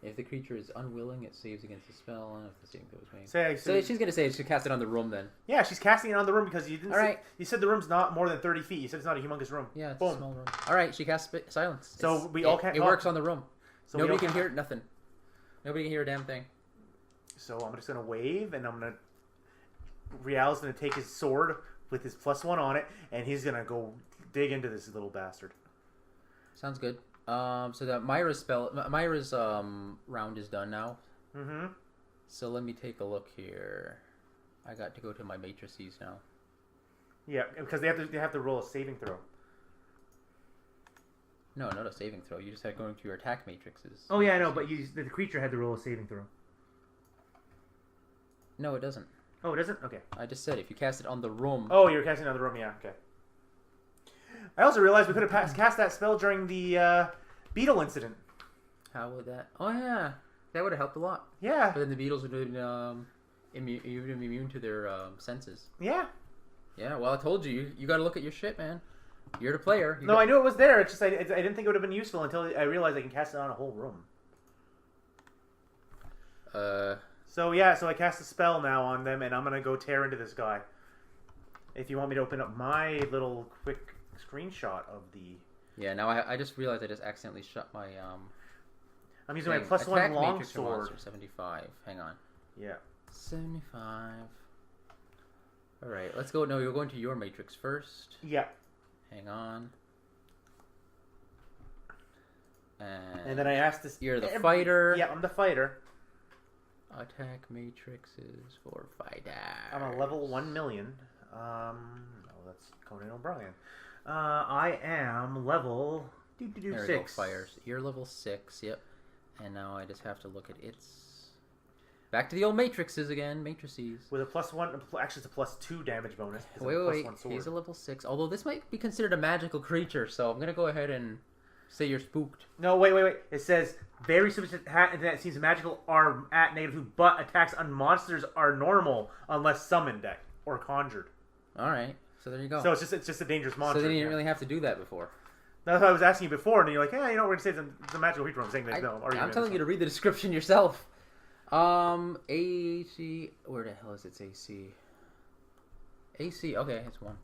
If the creature is unwilling, it saves against the spell. If the saving throw is made. So she's gonna say she should cast it on the room then. Yeah, she's casting it on the room because you didn't. All right. You said the room's not more than 30 feet. You said it's not a humongous room. Yeah, it's Boom. a small room. All right, she casts silence. So we all can't. It works on the room. So Nobody can hear nothing. Nobody can hear a damn thing. So I'm just gonna wave, and I'm gonna. Rhialle's gonna take his sword with his +1 on it, and he's gonna go dig into this little bastard. Sounds good. So that Myra's round is done now. Mm-hmm. So let me take a look here. I got to go to my matrices now. Yeah, because they have to roll a saving throw. No, not a saving throw. You just had going to your attack matrices. Oh yeah, I know, but the creature had to roll a saving throw. No, it doesn't. Oh, it doesn't? Okay. I just said if you cast it on the room. Oh, you're casting it on the room, yeah, okay. I also realized we could have cast that spell during the beetle incident. How would that? Oh yeah, that would have helped a lot. Yeah. But then the beetles would have been immune to their senses. Yeah. Yeah. Well, I told you, you got to look at your shit, man. You're the player. I knew it was there. It's just I didn't think it would have been useful until I realized I can cast it on a whole room. So yeah, so I cast a spell now on them, and I'm gonna go tear into this guy. If you want me to open up my little quick screenshot of the. Yeah. Now I just realized I just accidentally shut my I'm using my +1 attack long matrix for sword. monster, 75. Hang on. Yeah. 75. All right. Let's go. No, you're going to your matrix first. Yeah. Hang on. And then I asked this. You're the fighter. Yeah, I'm the fighter. Attack matrices for fighter. I'm a level 1,000,000. Oh, that's Conan O'Brien. I am level There we go, 6. fires. You're level 6. Yep. And now I just have to look at its. Back to the old matrices again. Matrices. With a +1. Actually, it's a +2 damage bonus. Wait. He's a level 6. Although this might be considered a magical creature, so I'm gonna go ahead and say you're spooked. No, wait. It says very specific that seems magical are at -2, but attacks on monsters are normal unless summoned or conjured. All right. So there you go. So it's just a dangerous monster. So then you didn't really have to do that before. That's what I was asking you before, and you're like, yeah, you know, we're gonna say it's a magical creature. I'm saying that no. I'm telling you to read the description yourself. AC. Where the hell is its AC? AC. Okay, it's 1.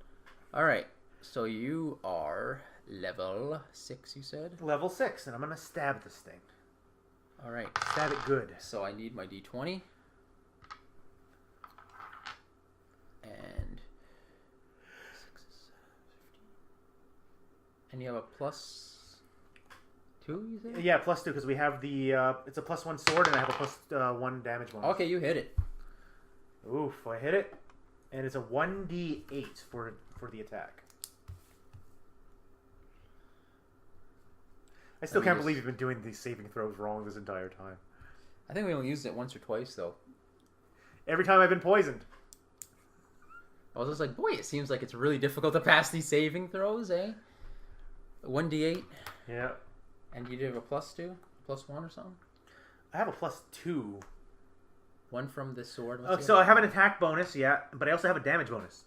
All right. So you are level 6. You said Level 6, and I'm gonna stab this thing. all right. Stab it good. So I need my D20. And 6, 7, 15. And you have a +2, you said? Yeah, +2 because we have the it's a +1 sword, and I have a +1 damage bonus. Okay, you hit it. Oof, I hit it, and it's a 1d8 for the attack. I still can't believe you've been doing these saving throws wrong this entire time. I think we only used it once or twice, though. Every time I've been poisoned. I was just like, boy, it seems like it's really difficult to pass these saving throws, eh? 1d8. Yeah. And you did have a +2? +1 or something? I have a +2. 1 from the sword. Okay, so I have an attack bonus, yeah, but I also have a damage bonus.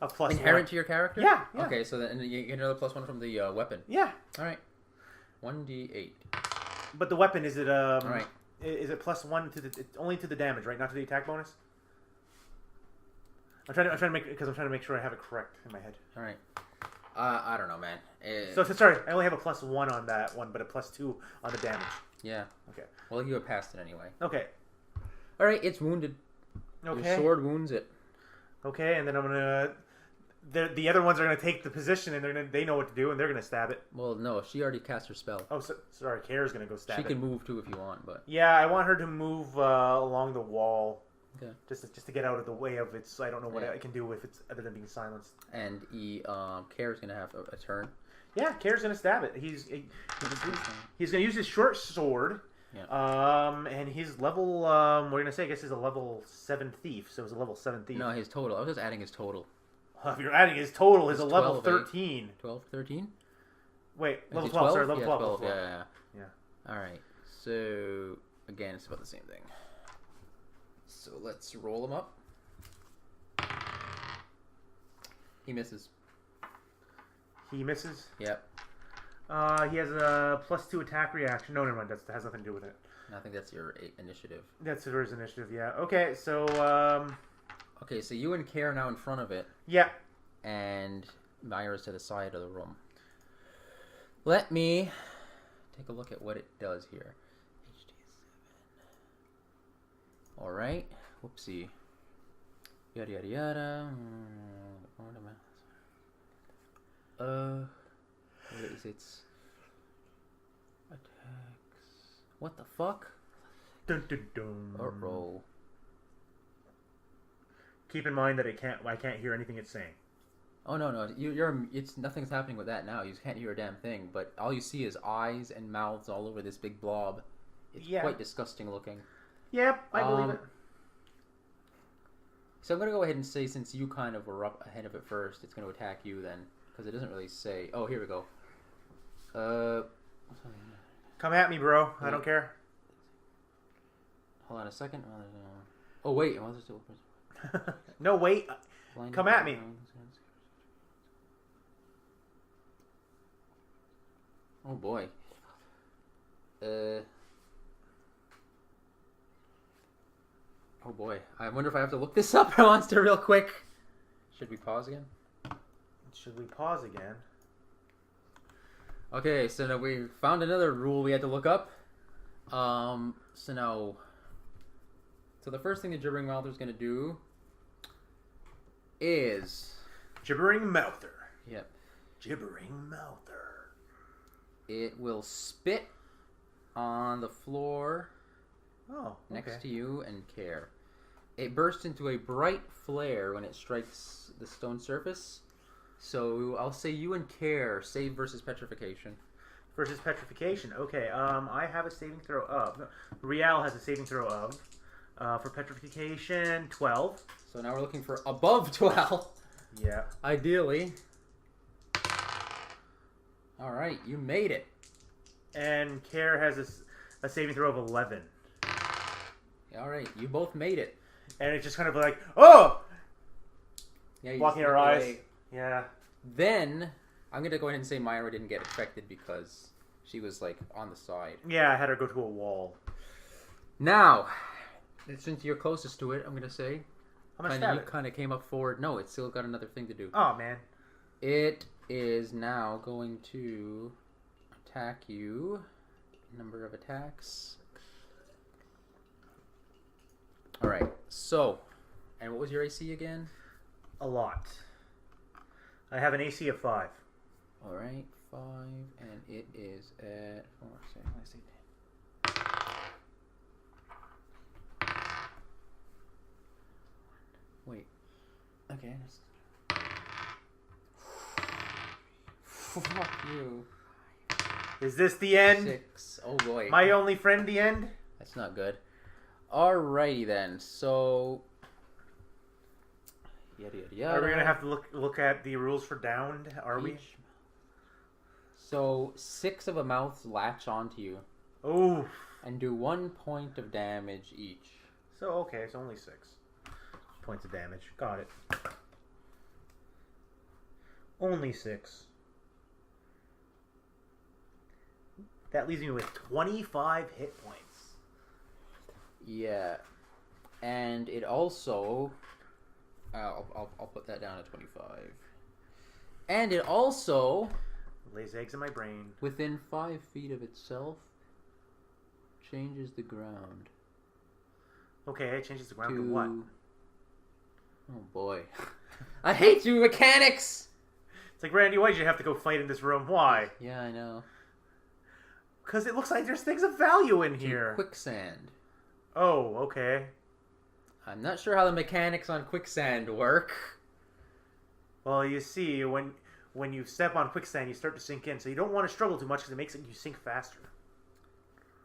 A +1. Inherent to your character? Yeah. Okay, so then you get another +1 from the weapon. Yeah. All right. 1d8. But the weapon, is it All right. Is it +1 to the only to the damage, right? Not to the attack bonus? I'm trying to make sure I have it correct in my head. All right. I don't know, man. So sorry, I only have a +1 on that one, but a +2 on the damage. Yeah. Okay. Well, you have passed it anyway. Okay. All right, it's wounded. Okay. Your sword wounds it. Okay, and then I'm gonna. The other ones are gonna take the position, and they know what to do, and they're gonna stab it. Well, no, she already cast her spell. Oh, sorry, Kara's gonna go stab it. She can move too if you want, but yeah, I want her to move along the wall. Okay. Just to get out of the way of its. I don't know what I can do if it's other than being silenced. And Kara's gonna have a turn. Yeah, Kara's gonna stab it. He's gonna use his short sword. Yeah. And his level. We're gonna say I guess he's a level 7 thief. So he's a level 7 thief. No, his total. I was just adding his total. If you're adding his total, he's a level 12, 13. 12, 13? Wait, Is level it 12. Sorry, level yeah, 12. 12. Level 12. Yeah. Yeah. All right. So again, it's about the same thing. So let's roll him up. He misses. He misses. Yep. He has a +2 attack reaction. No, never mind. That has nothing to do with it. I think that's your initiative. That's his initiative. Yeah. Okay. So. Okay, so you and Care are now in front of it. Yeah. And Myra's to the side of the room. Let me take a look at what it does here. HD7. Alright. Whoopsie. Yada yada yada. What is its attacks? What the fuck? Dun, dun, dun. Uh-oh. Keep in mind that I can't hear anything it's saying. Oh no, it's nothing's happening with that now. You can't hear a damn thing, but all you see is eyes and mouths all over this big blob. It's quite disgusting looking. Yep, I believe it. So I'm gonna go ahead and say, since you kind of were up ahead of it first, it's gonna attack you then, because it doesn't really say. Oh, here we go. Come at me, bro. I don't care. Hold on a second. Oh wait, No, wait. Come at me. Oh boy. Oh boy. I wonder if I have to look this up or monster real quick. Should we pause again? Should we pause again? Okay, so now we found another rule we had to look up. So now... So the first thing the gibbering mouther is going to do is... Gibbering mouther. Yep. Gibbering mouther. It will spit on the floor next to you and Care. It bursts into a bright flare when it strikes the stone surface. So I'll say you and Care save versus petrification. Versus petrification. Okay. I have a saving throw of. No, Rhialle has a saving throw of. For petrification, 12. So now we're looking for above 12. Yeah. Ideally. All right, you made it. And Care has a saving throw of 11. All right, you both made it. And it's just kind of like, oh! Yeah, blocking her eyes. Yeah. Then, I'm going to go ahead and say Myra didn't get affected because she was, like, on the side. Yeah, I had her go to a wall. Now, since you're closest to it, I'm going to say... How much You kind of came up forward. No, it's still got another thing to do. Oh, man. It is now going to attack you. Number of attacks. Alright, so... And what was your AC again? A lot. I have an AC of 5. Alright, 5, and it is at... let's see. Wait. Okay. Fuck you. Is this the end? 6. Oh boy. My only friend, the end? That's not good. Alrighty then. So... Yada yada yada. Are we going to have to look at the rules for downed? Are we? So, 6 of a mouth latch onto you. Oh. And do 1 point of damage each. So, okay, it's only 6 points of damage. Got it. Only 6. That leaves me with 25 hit points. Yeah. And it also... I'll put that down at 25. And it also... Lays eggs in my brain. Within 5 feet of itself, changes the ground. Okay, it changes the ground to what? Oh boy. I hate you, mechanics! It's like, Randy, why did you have to go fight in this room? Why? Yeah, I know. Because it looks like there's things of value in here. Quicksand. Oh, okay. I'm not sure how the mechanics on quicksand work. Well, you see, when you step on quicksand, you start to sink in, so you don't want to struggle too much because it makes you sink faster.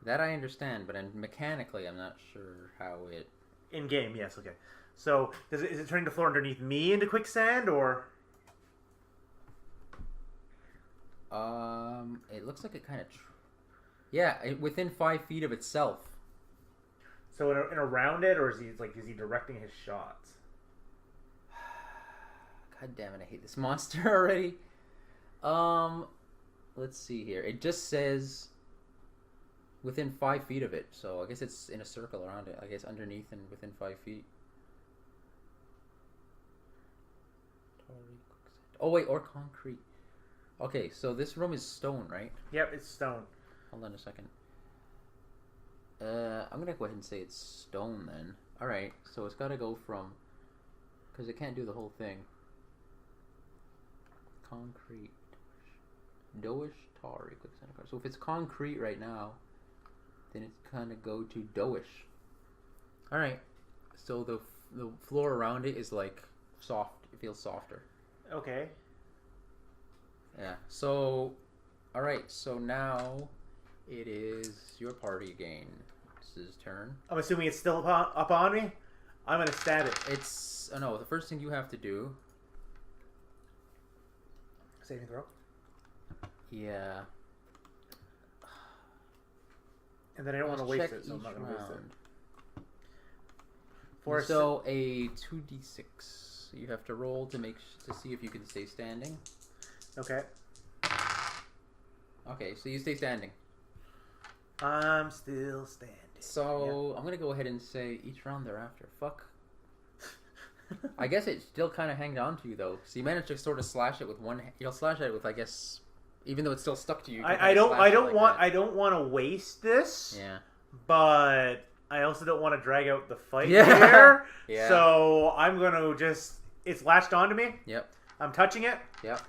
That I understand, but mechanically, I'm not sure how it... In game, yes, okay. So, is it turning the floor underneath me into quicksand, or... It looks like it kind of... within 5 feet of itself. So in around it, or is he directing his shots? God damn it, I hate this monster already. Let's see here. It just says within 5 feet of it, so I guess it's in a circle around it. I guess underneath and within 5 feet. Oh wait, or concrete. Okay, so this room is stone, right? Yep, it's stone. Hold on a second. I'm gonna go ahead and say it's stone then. Alright, so it's gotta go from... Because it can't do the whole thing. Concrete. Doish tar. So if it's concrete right now, then it's gonna go to doish. Alright, so the floor around it is like soft. It feels softer. Okay. Yeah, so... Alright, so now it is your party again. It's his turn. I'm assuming it's still up on me? I'm gonna stab it. It's... Oh no, the first thing you have to do... Saving throw? Yeah. And then I don't want to waste it, so I'm not going to waste it. So a 2d6. You have to roll to see if you can stay standing. Okay. Okay, so you stay standing. I'm still standing. So yeah. I'm gonna go ahead and say each round thereafter. Fuck. I guess it still kind of hangs on to you though. So you managed to sort of slash it with one. You'll slash at it with, I guess, even though it's still stuck to you. I don't want to waste this. Yeah. But I also don't want to drag out the fight Yeah. here. Yeah. So I'm gonna just. It's latched onto me. Yep. I'm touching it. Yep.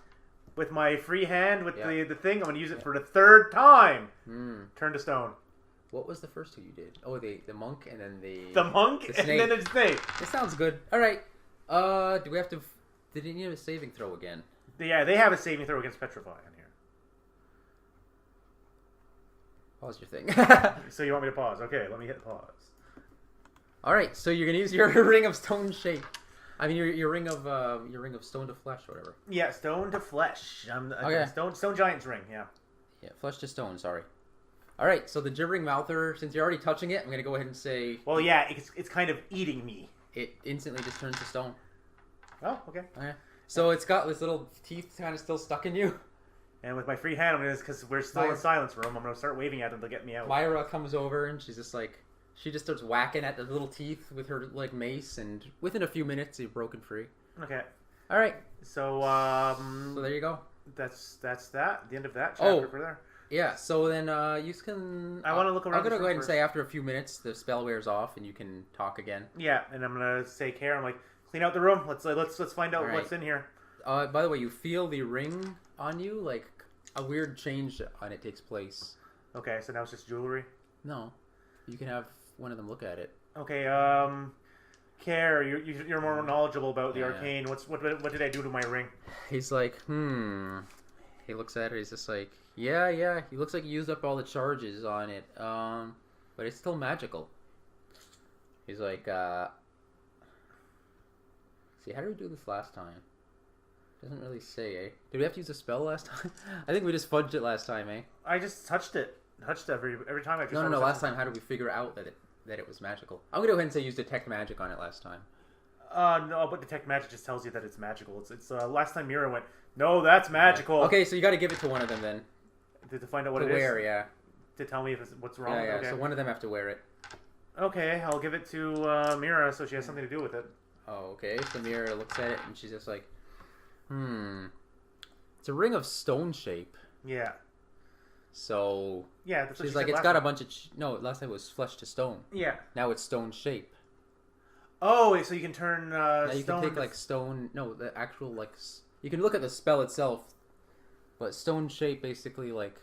With my free hand with the thing. I'm gonna use it for the third time. Turn to stone. What was the first two you did? Oh, the monk and then the monk and then the snake. It sounds good. All right. Do we have to? Did he need a saving throw again? Yeah, they have a saving throw against petrify in here. Pause your thing. So you want me to pause? Okay, let me hit pause. All right. So you're gonna use your ring of stone shape. I mean your ring of stone to flesh or whatever. Yeah, stone to flesh. Okay. Stone giant's ring. Yeah. Yeah, flesh to stone. Sorry. All right, so the gibbering mouther, since you're already touching it, I'm going to go ahead and say... Well, yeah, it's kind of eating me. It instantly just turns to stone. Oh, okay. Okay. So it's got this little teeth kind of still stuck in you. And with my free hand, I'm going to, because we're still in silence room, I'm going to start waving at them to get me out. Myra comes over and she's just like... She just starts whacking at the little teeth with her like mace, and within a few minutes, you're broken free. Okay. All right. So, so there you go. That's that. The end of that chapter for there. Yeah, so then you can... I want to look around. I'm going to go ahead and say after a few minutes, the spell wears off and you can talk again. Yeah, and I'm going to say, Care, I'm like, clean out the room. Let's find out what's in here. By the way, you feel the ring on you, like a weird change on it takes place. Okay, so now it's just jewelry? No. You can have one of them look at it. Okay, Care, you're more knowledgeable about the arcane. Yeah. What did I do to my ring? He's like, He looks at it, he's just like, yeah. He looks like he used up all the charges on it. But it's still magical. He's like, see, how did we do this last time? Doesn't really say, eh? Did we have to use a spell last time? I think we just fudged it last time, eh? I just touched it. Touched every time I just... No, last time, how did we figure out that it was magical? I'm going to go ahead and say use detect magic on it last time. No, but detect magic just tells you that it's magical. It's last time Mira went, no, that's magical. Okay, so you got to give it to one of them then. To find out what it wear, is? yeah. To tell me if what's wrong? Yeah, okay. So one of them have to wear it. Okay, I'll give it to Mira so she has something to do with it. Oh, okay. So Mira looks at it and she's just like, It's a ring of stone shape. Yeah. So... Yeah, that's what she's like, it's got a bunch of... No, last time it was flesh to stone. Yeah. Now it's stone shape. Oh, so you can turn now you stone... can take, like, stone... No, the actual, like... You can look at the spell itself, but stone shape, basically, like,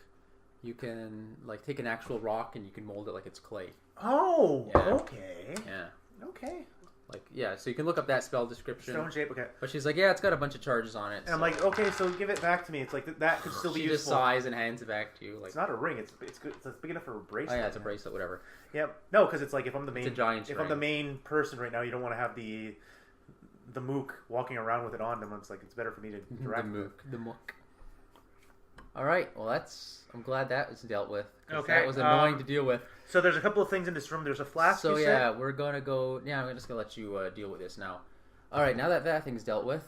you can, like, take an actual rock and you can mold it like it's clay. Oh, yeah. Okay. Yeah. Okay. Like, yeah, so you can look up that spell description. Stone shape, okay. But she's like, yeah, it's got a bunch of charges on it. And I'm like, okay, so give it back to me. It's like, that could still be useful. She just sighs and hands it back to you. Like, it's not a ring. It's good. It's big enough for a bracelet. Oh, yeah, it's a bracelet, whatever. Yep. No, because it's like, if I'm the main... It's a giant's If ring. I'm the main person right now, you don't want to have the mook walking around with it on them. It's like, it's better for me to interact with it. The mook. All right, well, I'm glad that was dealt with. Okay. That was annoying to deal with. So there's a couple of things in this room. There's a flask, So, you yeah, said? we're going to go... Yeah, I'm just going to let you deal with this now. All right, now that thing's dealt with.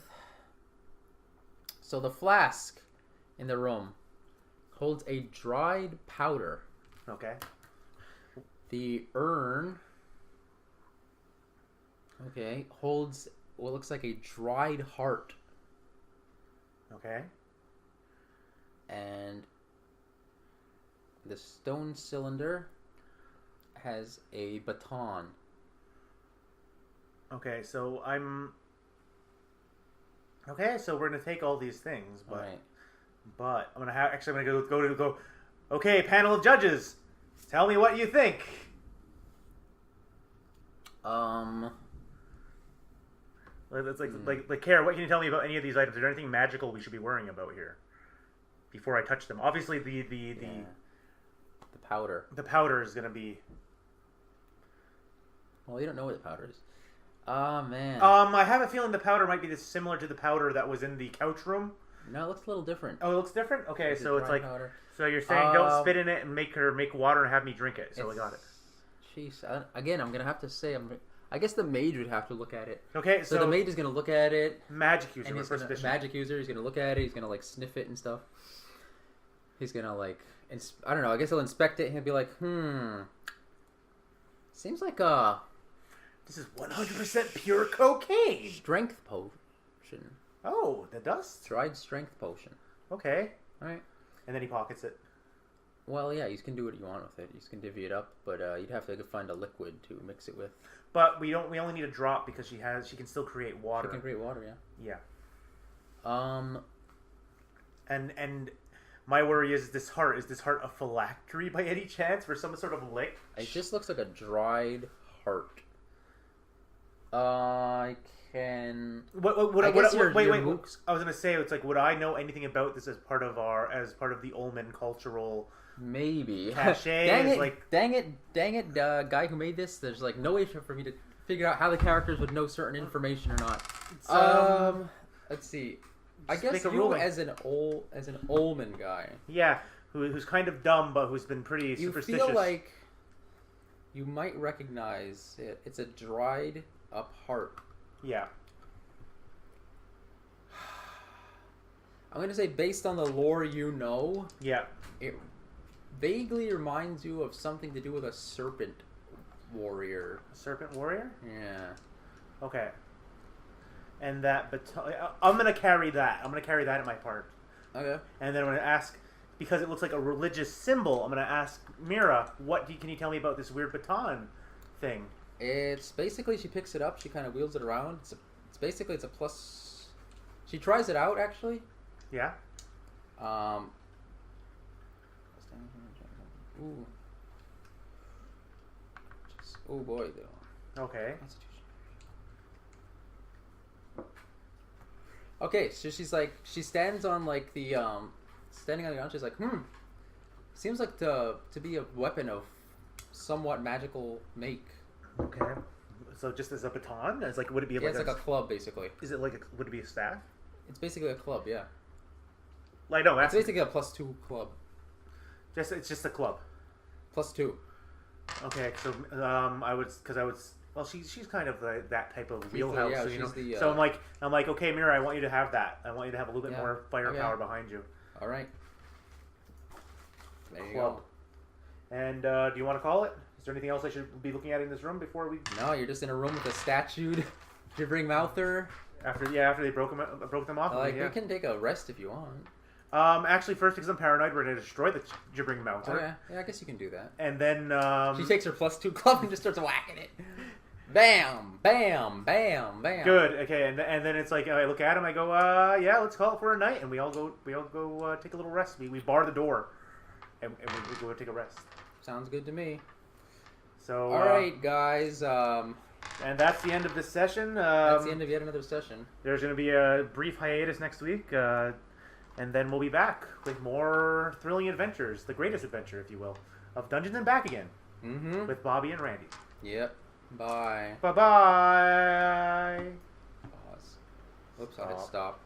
So the flask, in the room holds a dried powder. Okay. The urn, holds what looks like a dried heart. Okay. And the stone cylinder has a baton. Okay, so Okay, so we're gonna take all these things, but Right. but I'm gonna go. Okay, panel of judges, tell me what you think. It's like Kara, what can you tell me about any of these items? Is there anything magical we should be worrying about here before I touch them? Obviously, the powder. The powder is gonna be. Well, you don't know what the powder is. Oh man. I have a feeling the powder might be similar to the powder that was in the couch room. No, it looks a little different. Oh, it looks different. Okay, It's so a it's dry like powder. so you're saying don't spit in it and make water and have me drink it. So I got it. Jeez. Again, I'm gonna have to say I guess the mage would have to look at it. Okay, So the mage is gonna look at it. magic user. And he's first gonna, edition. magic user. He's gonna look at it. He's gonna like sniff it and stuff. He's gonna like, I don't know. I guess he'll inspect it and he'll be like, seems like a This is 100% pure cocaine. strength potion. Oh, the dust. Dried strength potion. Okay. All right. And then he pockets it. Well, yeah, you can do what you want with it. You can divvy it up, but you'd have to find a liquid to mix it with. But we only need a drop because she can still create water. She can create water, yeah. Yeah. And my worry is this heart a phylactery by any chance for some sort of lick? It just looks like a dried heart. I can. Wait. mooks- I was gonna say it's like, would I know anything about this as part of the Ullman cultural? Maybe. Cachet dang is it! like- Dang it! Guy who made this, there's like no way for me to figure out how the characters would know certain information or not. Let's see. I guess make a you ruling. as an Ullman guy. Yeah, who's kind of dumb but who's been pretty You superstitious. feel like you might recognize it. It's a dried up heart. Yeah. I'm gonna say based on the lore you know, Yeah. it vaguely reminds you of something to do with a serpent warrior. Serpent warrior. Yeah. Okay. And that baton. I'm gonna carry that. I'm gonna carry that in my part. Okay. And then I'm gonna ask, because it looks like a religious symbol. I'm gonna ask Mira, can you tell me about this weird baton thing? It's basically she picks it up, she kind of wheels it around. It's a plus. She tries it out actually. Yeah. Ooh. Oh boy, though. Okay. Okay, so she stands on like the standing on the ground. She's like, seems like to be a weapon of somewhat magical make. Okay. So just as a baton, as like, would it be Yeah, like it's like a club basically. Is it like would it be a staff? It's basically a club, yeah. Like no, It's that's basically a +2 club. it's just a club. +2. Okay, so well, she's kind of that type of wheelhouse, yeah, so, you know. she's the, So I'm like, okay, Mira, I want you to have that. I want you to have a little bit Yeah, more firepower okay. behind you. All right. There you Club. go. And do you want to call it? Is there anything else I should be looking at in this room before we? No, you're just in a room with a statued gibbering mouther. After they broke them off. Like yeah. we can take a rest if you want. Actually, first because I'm paranoid, we're gonna destroy the gibbering mountain. Oh yeah, I guess you can do that. And then She takes her +2 club and just starts whacking it. Bam, bam, bam, bam. Good. Okay, and then it's like I look at him. I go, yeah, let's call it for a night, and we all go take a little rest. We bar the door, and we go take a rest. Sounds good to me. So All right, guys. And that's the end of this session. That's the end of yet another session. There's going to be a brief hiatus next week, and then we'll be back with more thrilling adventures, the greatest adventure, if you will, of Dungeons and Back Again, with Bobby and Randy. Yep. Bye. Bye-bye. Pause. Whoops, I hit stop.